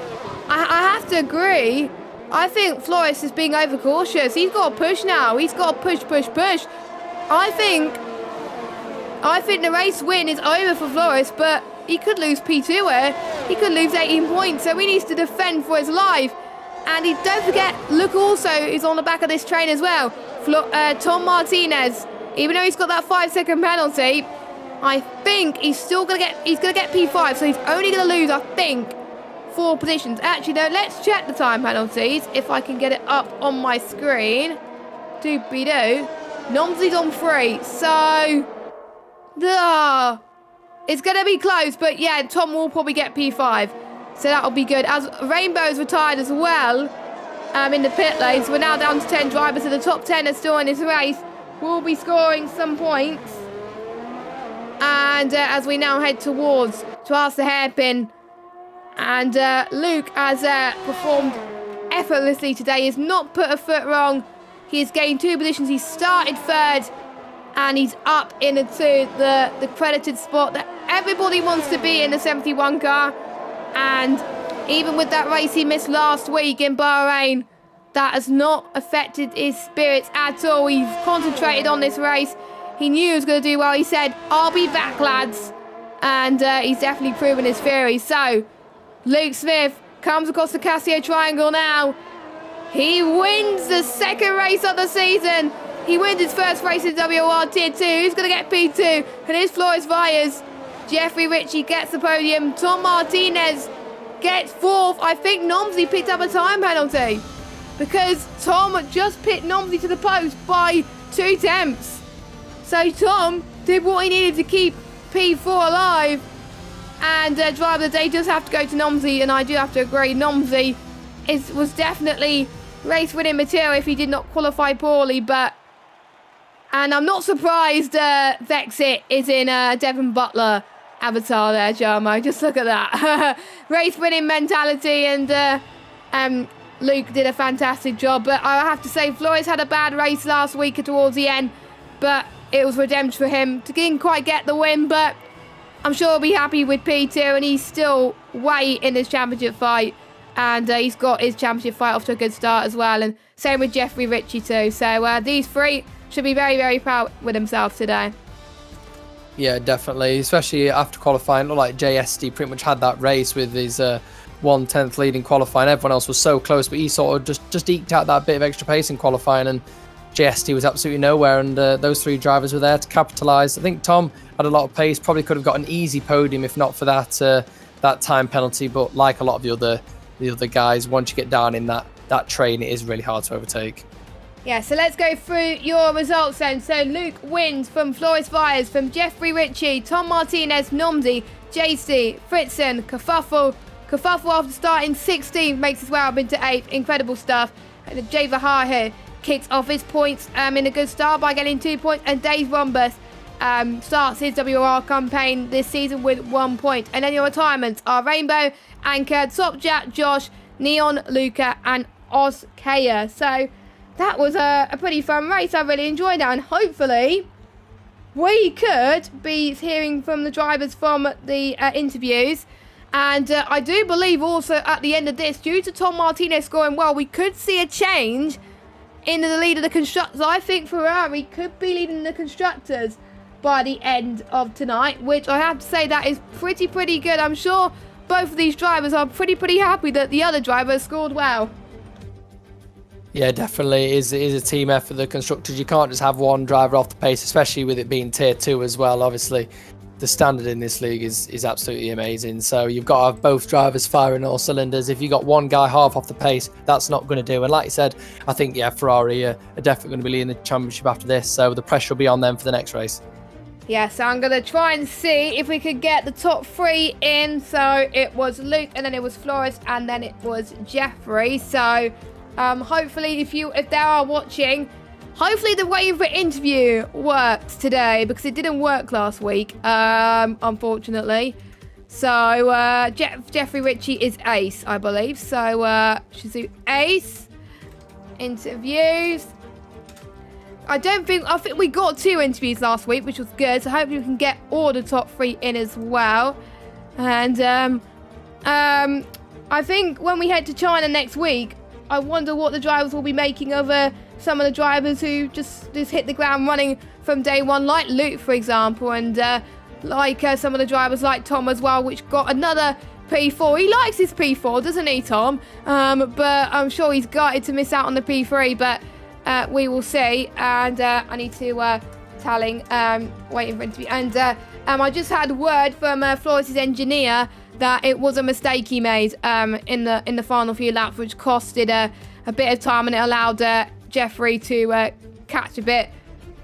I have to agree. I think Flores is being overcautious. He's got to push now. He's got to push. I think the race win is over for Flores, but he could lose P2 here. He could lose 18 points, so he needs to defend for his life. And don't forget, Luke also is on the back of this train as well. Tom Martinez, even though he's got that 5-second penalty, I think he's still gonna get P5, so he's only gonna lose, I think, 4 positions. Actually, though, let's check the time penalties, if I can get it up on my screen. Doopy-doo. Nomsley's on 3, so... it's going to be close, but yeah, Tom will probably get P5. So that'll be good. As Rainbow's retired as well in the pit lane, so we're now down to 10 drivers, so the top 10 are still in this race. We'll be scoring some points. And as we now head towards the hairpin, and Luke has performed effortlessly today. He's not put a foot wrong. He has gained 2 positions. He started 3rd, and he's up into the credited spot that everybody wants to be in the 71 car. And even with that race he missed last week in Bahrain, that has not affected his spirits at all. He's concentrated on this race. He knew he was going to do well. He said, "I'll be back, lads." And he's definitely proven his theory. So, Luke Smith comes across the Casio Triangle now. He wins the 2nd race of the season. He wins his 1st race in WOR Tier 2. Who's going to get P2? And it's Flores Valles. Jeffrey Ritchie gets the podium. Tom Martinez gets 4th. I think Nomsley picked up a time penalty, because Tom just picked Nomsley to the post by 2 tenths. So Tom did what he needed to keep P4 alive. And driver of the day does have to go to Nomsley, and I do have to agree. Nomsley was definitely race-winning material if he did not qualify poorly. And I'm not surprised Vexit is in Devon Butler avatar there, Jarmo. Just look at that. Race-winning mentality, and Luke did a fantastic job. But I have to say, Flores had a bad race last week towards the end, but it was redemption for him. Didn't quite get the win, but I'm sure he'll be happy with P2, and he's still way in this championship fight. And he's got his championship fight off to a good start as well. And same with Jeffrey Ritchie too. So these 3 should be very, very proud with themselves today. Yeah, definitely. Especially after qualifying. Looked like JSD pretty much had that race with his 1/10 lead in qualifying. Everyone else was so close, but he sort of just eked out that bit of extra pace in qualifying, and JSD was absolutely nowhere, and those 3 drivers were there to capitalise. I think Tom had a lot of pace, probably could have got an easy podium if not for that time penalty, but like a lot of the other guys, once you get down in that train, it is really hard to overtake. Yeah, so let's go through your results then. So Luke wins from Flores Valles, from Jeffrey Ritchie, Tom Martinez, Nomsey, JC, Fritzen, Kafuffle. Kafuffle, after starting 16th, makes his way up into 8th. Incredible stuff. And Jay Vahar here kicks off his points in a good start by getting 2 points. And Dave Rombus starts his WOR campaign this season with 1 point. And then your retirements are Rainbow, Anchor, Top Jack, Josh, Neon, Luca, and Oskaya. So that was a pretty fun race. I really enjoyed that, and hopefully we could be hearing from the drivers from the interviews. And I do believe also at the end of this, due to Tom Martinez scoring well, we could see a change in the lead of the constructors. I think Ferrari could be leading the constructors by the end of tonight, which I have to say that is pretty good. I'm sure both of these drivers are pretty happy that the other drivers scored well. Yeah, definitely. It is a team effort, the constructors. You can't just have one driver off the pace, especially with it being tier 2 as well. Obviously, the standard in this league is absolutely amazing. So you've got to have both drivers firing all cylinders. If you got one guy half off the pace, that's not going to do. And like you said, I think, yeah, Ferrari are definitely going to be leading the championship after this. So the pressure will be on them for the next race. Yeah, so I'm going to try and see if we could get the top 3 in. So it was Luke, and then it was Flores, and then it was Jeffrey. So hopefully, if they are watching, hopefully the waiting for interview worked today, because it didn't work last week, unfortunately. So Jeffrey Ritchie is ace, I believe. So should do ace interviews. I think we got 2 interviews last week, which was good. So hopefully we can get all the top 3 in as well. And I think when we head to China next week, I wonder what the drivers will be making of some of the drivers who just hit the ground running from day one, like Luke, for example, and like some of the drivers like Tom as well, which got another P4. He likes his P4, doesn't he, Tom? But I'm sure he's gutted to miss out on the P3, but we will see. And I need to tallying, waiting for interview. And I just had word from Flores' engineer that it was a mistake he made in the final few laps, which costed a bit of time, and it allowed Jeffrey to catch a bit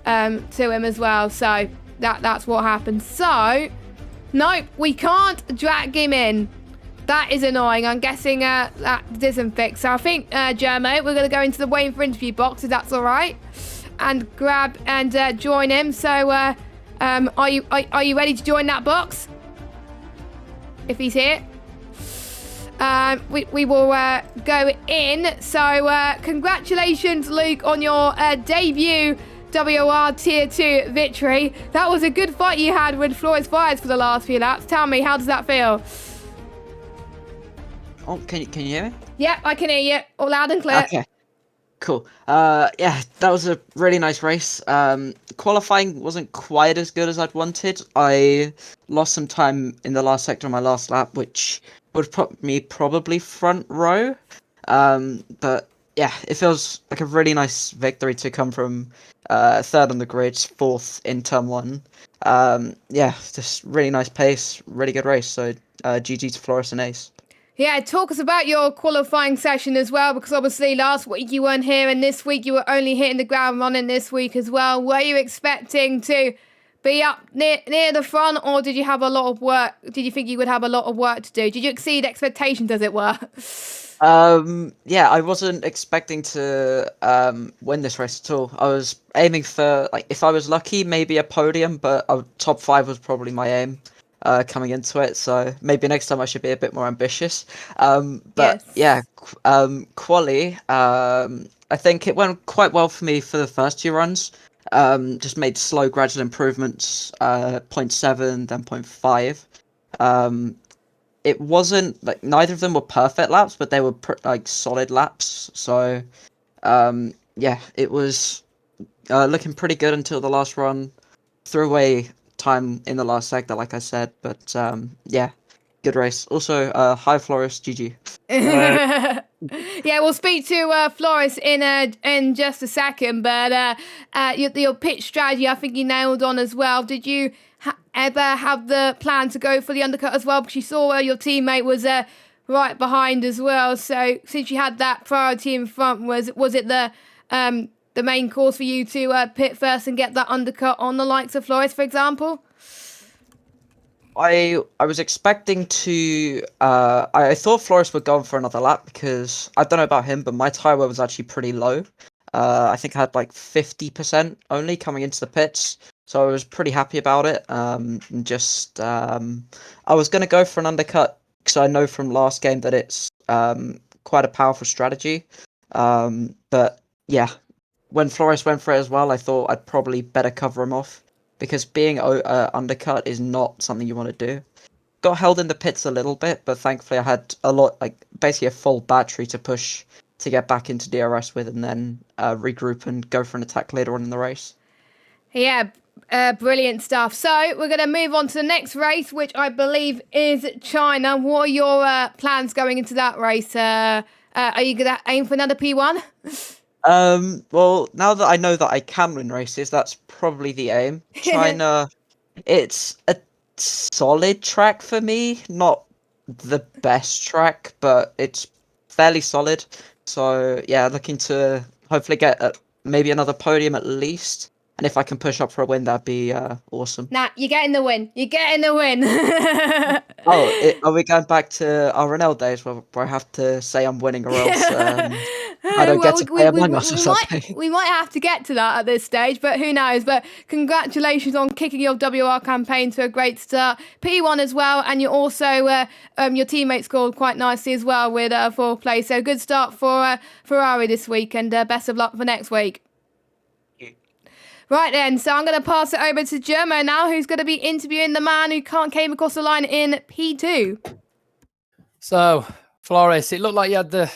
to him as well. So that's what happened. So, nope, we can't drag him in. That is annoying. I'm guessing that isn't fixed. So I think, Jermo, we're going to go into the waiting for interview box, if that's all right, and grab and join him. So, are you ready to join that box? If he's here, we will go in. So, congratulations, Luke, on your debut WOR Tier 2 victory. That was a good fight you had with Flores Fires for the last few laps. Tell me, how does that feel? Oh, can you hear me? Yep, I can hear you. All loud and clear. Okay, cool. Yeah, that was a really nice race. Qualifying wasn't quite as good as I'd wanted. I lost some time in the last sector on my last lap, which would put me probably front row. But yeah, it feels like a really nice victory to come from third on the grid, fourth in turn one. Yeah, just really nice pace, really good race. So GG to Flores and Ace. Yeah, talk us about your qualifying session as well, because obviously last week you weren't here and this week you were only hitting the ground running this week as well. Were you expecting to be up near the front, or did you have a lot of work? Did you think you would have a lot of work to do? Did you exceed expectations, as it were? Yeah, I wasn't expecting to win this race at all. I was aiming for, like, if I was lucky, maybe a podium, but top 5 was probably my aim. Coming into it, so maybe next time I should be a bit more ambitious. But yes. Yeah, quali, I think it went quite well for me for the first 2 runs. Just made slow, gradual improvements, 0.7, then 0.5. It wasn't, like, neither of them were perfect laps, but they were like solid laps. So, yeah, it was looking pretty good until the last run. Threw away time in the last sector, like I said, but yeah, good race. Also, hi Flores, GG. Yeah, we'll speak to Flores in just a second, but your pitch strategy, I think you nailed on as well. Did you ever have the plan to go for the undercut as well? Because you saw your teammate was right behind as well. So since you had that priority in front, was it the main course for you to pit first and get that undercut on the likes of Flores, for example? I was expecting to. I thought Flores would go on for another lap because I don't know about him, but my tyre wear was actually pretty low. I think I had like 50% only coming into the pits, so I was pretty happy about it. I was going to go for an undercut because I know from last game that it's quite a powerful strategy. But yeah. When Flores went for it as well, I thought I'd probably better cover him off, because being undercut is not something you want to do. Got held in the pits a little bit, but thankfully I had a lot, like basically a full battery to push to get back into DRS with, and then regroup and go for an attack later on in the race. Yeah, brilliant stuff. So we're going to move on to the next race, which I believe is China. What are your plans going into that race? Are you going to aim for another P1? Well, now that I know that I can win races, that's probably the aim. China, it's a solid track for me. Not the best track, but it's fairly solid. So, yeah, looking to hopefully get maybe another podium at least. And if I can push up for a win, that'd be awesome. Nah, you're getting the win. You're getting the win. Are we going back to our Renell days where I have to say I'm winning, or else I don't get to play Among Us or something? We might have to get to that at this stage, but who knows. But congratulations on kicking your WR campaign to a great start. P1 as well, and you also, your teammate scored quite nicely as well with 4th place. So good start for Ferrari this week, and best of luck for next week. Right then, so I'm going to pass it over to Germo now, who's going to be interviewing the man who came across the line in P2. So, Flores, it looked like you had the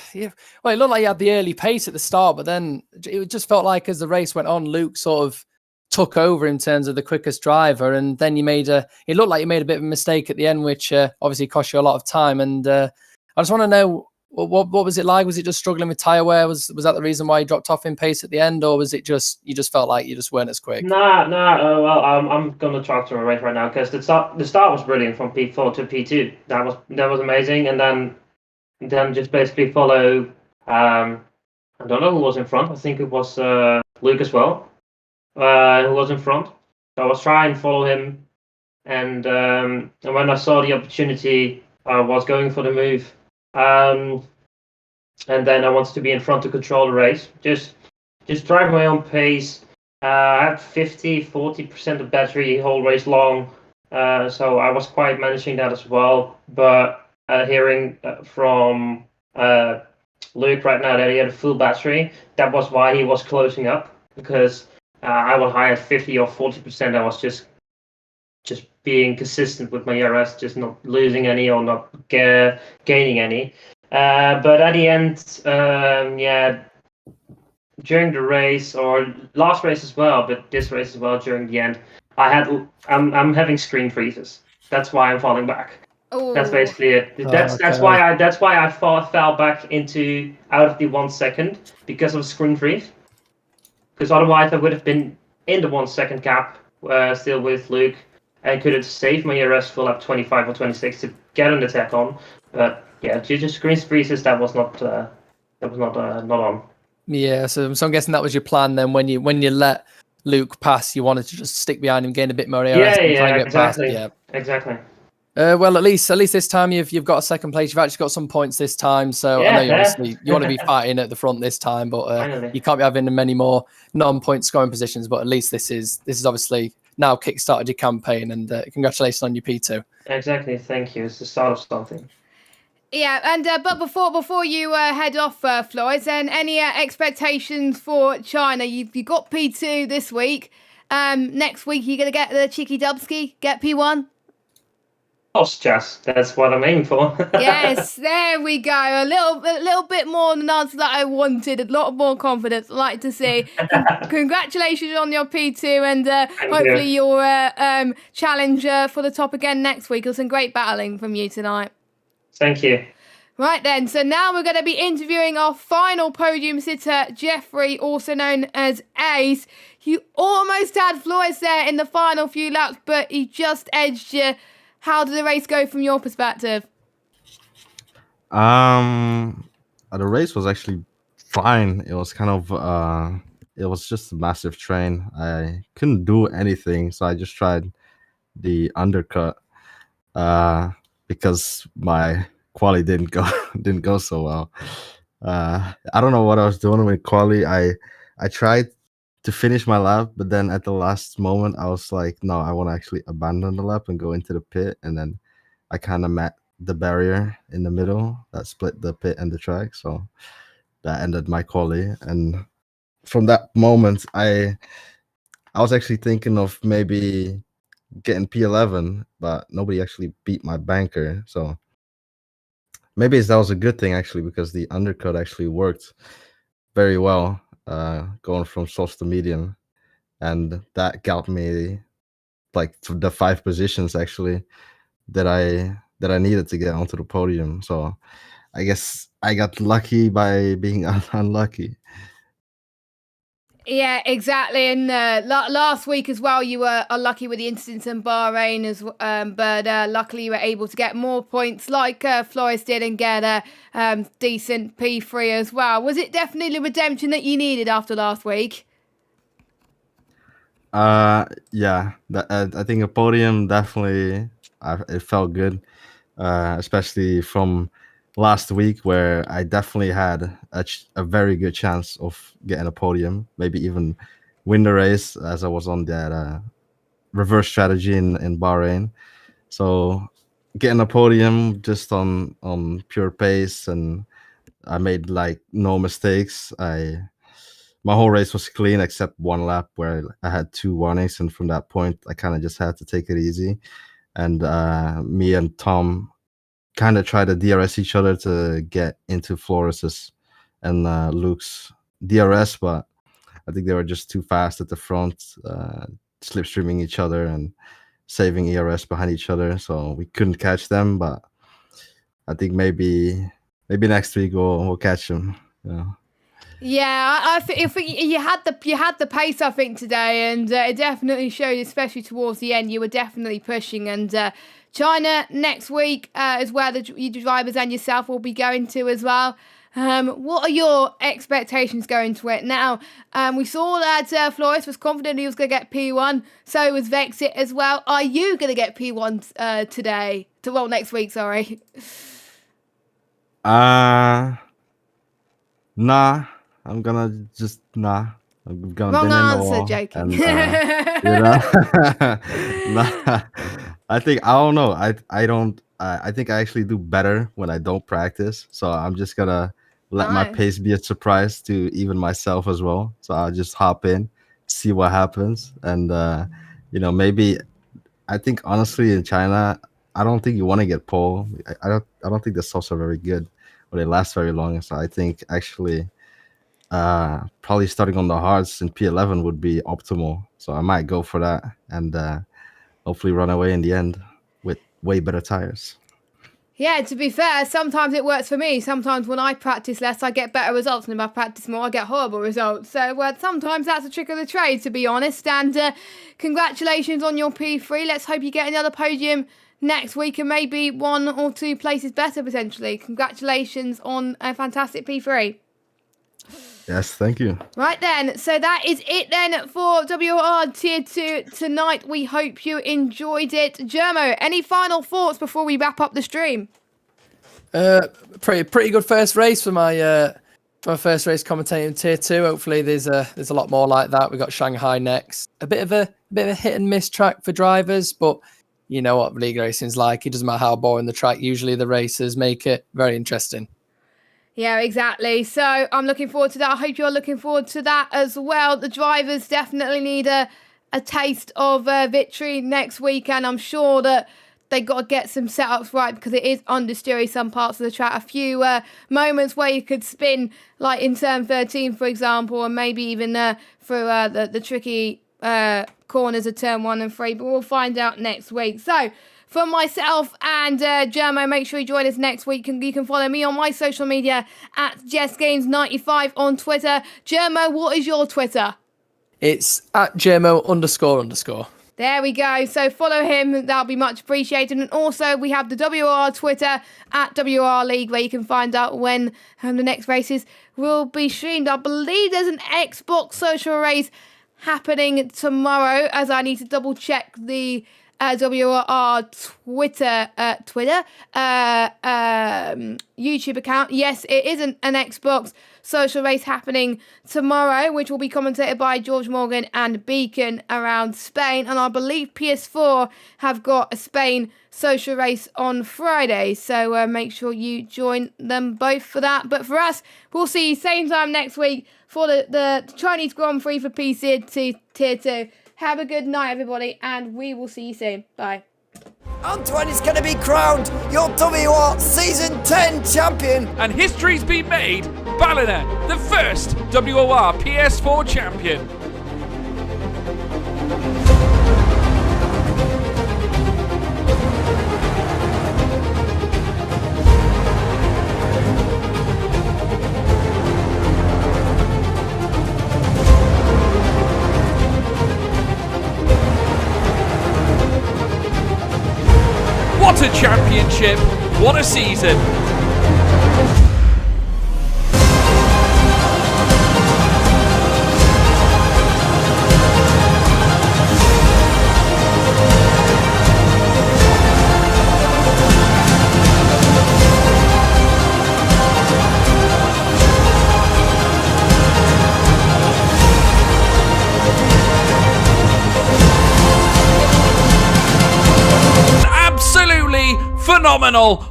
early pace at the start, but then it just felt like as the race went on, Luke sort of took over in terms of the quickest driver, and then it looked like you made a bit of a mistake at the end, which obviously cost you a lot of time. And I just want to know What was it like? Was it just struggling with tyre wear? Was that the reason why you dropped off in pace at the end, or was it just you just felt like you just weren't as quick? Nah. Well, I'm gonna talk to a race right now because the start was brilliant from P4 to P2. That was amazing, and then just basically follow. I don't know who was in front. I think it was Luke as well, who was in front. So I was trying to follow him, and when I saw the opportunity, I was going for the move. And then I wanted to be in front to control the race. Just drive my own pace. I had 40% of battery whole race long, so I was quite managing that as well. But hearing from Luke right now that he had a full battery, that was why he was closing up, because I was high at 50 or 40%. I was just being consistent with my ERS, just not losing any or not gaining any. But at the end, during the race or last race as well, but this race as well, during the end, I'm having screen freezes. That's why I'm falling back. Oh. That's basically it. That's why I fell back out of the 1 second, because of screen freeze. Because otherwise I would have been in the 1 second gap, still with Luke, and could have saved my ERS full up 25 or 26 to get an attack on. But yeah, due to screen freezes, that was not on. Yeah, so I'm guessing that was your plan then. When you let Luke pass, you wanted to just stick behind him, gain a bit more ERS, and try and get exactly. past. Yeah, Exactly. Well, at least this time you've got a second place. You've actually got some points this time. So I know you want to be fighting at the front this time, but you can't be having many more non-point scoring positions. But at least this is obviously now kick-started your campaign, and congratulations on your P2. Exactly. Thank you. It's the start of something. Yeah, and but before you head off, Flores, and any expectations for China? You got P2 this week. Next week you're gonna get the cheeky Dubsky, get P1. Jess, that's what I'm aiming for. Yes, there we go. A little bit more than the answer that I wanted. A lot more confidence. I'd like to see. Congratulations on your P2, and hopefully you'll challenge for the top again next week. It was some great battling from you tonight. Thank you. Right then, so now we're going to be interviewing our final podium sitter, Jeffrey, also known as Ace. You almost had Flores there in the final few laps, but he just edged you. How did the race go from your perspective? The race was actually fine. It was kind of it was just a massive train. I couldn't do anything, so I just tried the undercut because my quali didn't go so well. I don't know what I was doing with quali. I tried to finish my lap, but then at the last moment I was like, no, I want to actually abandon the lap and go into the pit, and then I kind of met the barrier in the middle that split the pit and the track, so that ended my quali. And from that moment I was actually thinking of maybe getting P11, but nobody actually beat my banker, so maybe that was a good thing actually, because the undercut actually worked very well, going from soft to medium, and that got me like the 5 positions actually that I needed to get onto the podium. So I guess I got lucky by being unlucky. Yeah, exactly. And last week as well, you were unlucky with the incidents in Bahrain, but luckily you were able to get more points like Flores did and get a decent P3 as well. Was it definitely the redemption that you needed after last week? Yeah, I think a podium definitely, it felt good, especially from last week where I definitely had a very good chance of getting a podium, maybe even win the race, as I was on that reverse strategy in Bahrain. So getting a podium just on pure pace, and I made like no mistakes. My whole race was clean except one lap where I had 2 warnings, and from that point I kind of just had to take it easy. And me and Tom kind of tried to DRS each other to get into Flores's and Luke's DRS, but I think they were just too fast at the front, slipstreaming each other and saving ERS behind each other, so we couldn't catch them. But I think maybe maybe next week we'll catch him. Yeah, I think you had the pace, I think, today, and it definitely showed, especially towards the end. You were definitely pushing, and China next week is where the drivers and yourself will be going to as well. What are your expectations going to it? Now, we saw that Flores was confident he was going to get P1, so was Vexit as well. Are you going to get P1 today? Next week, sorry. Nah. I'm gonna just nah. I'm gonna Wrong bin in the answer, wall. joking. And, nah. I don't know. I think I actually do better when I don't practice. So I'm just gonna let my pace be a surprise to even myself as well. So I'll just hop in, see what happens, and maybe. I think honestly in China, I don't think you want to get pole. I don't think the softs are very good or they last very long. So I think actually. Probably starting on the hards in P11 would be optimal. So I might go for that and hopefully run away in the end with way better tires. Yeah, to be fair, sometimes it works for me. Sometimes when I practice less, I get better results. And if I practice more, I get horrible results. So sometimes that's a trick of the trade, to be honest. And congratulations on your P3. Let's hope you get another podium next week and maybe 1 or 2 places better, potentially. Congratulations on a fantastic P3. Yes, thank you. Right then, so that is it then for WOR Tier 2 tonight. We hope you enjoyed it. Germo, any final thoughts before we wrap up the stream? Pretty good first race for my first race commentating Tier 2. Hopefully there's a lot more like that. We got Shanghai next. A bit of a hit and miss track for drivers, but you know what league racing's like. It doesn't matter how boring the track. Usually the races make it very interesting. Yeah, exactly. So I'm looking forward to that. I hope you're looking forward to that as well. The drivers definitely need a taste of victory next week, and I'm sure that they got to get some setups right because it is understeery some parts of the track. A few moments where you could spin, like in turn 13, for example, and maybe even through the tricky corners of turn 1 and 3. But we'll find out next week. So, from myself and Germo, make sure you join us next week. You can follow me on my social media at JessGames95 on Twitter. Germo, what is your Twitter? It's at Germo__. There we go. So follow him. That'll be much appreciated. And also, we have the WOR Twitter at WOR League, where you can find out when the next races will be streamed. I believe there's an Xbox social race happening tomorrow, as I need to double check the WOR Twitter YouTube account. Yes, it is an Xbox social race happening tomorrow, which will be commentated by George Morgan and Beacon around Spain. And I believe PS4 have got a Spain social race on Friday. So make sure you join them both for that. But for us, we'll see you same time next week for the Chinese Grand Prix for PC Tier 2. Have a good night, everybody, and we will see you soon. Bye. Antoine is going to be crowned your WOR Season 10 champion. And history's been made. Ballina, the first WOR PS4 champion. What a championship! What a season! Absolutely phenomenal!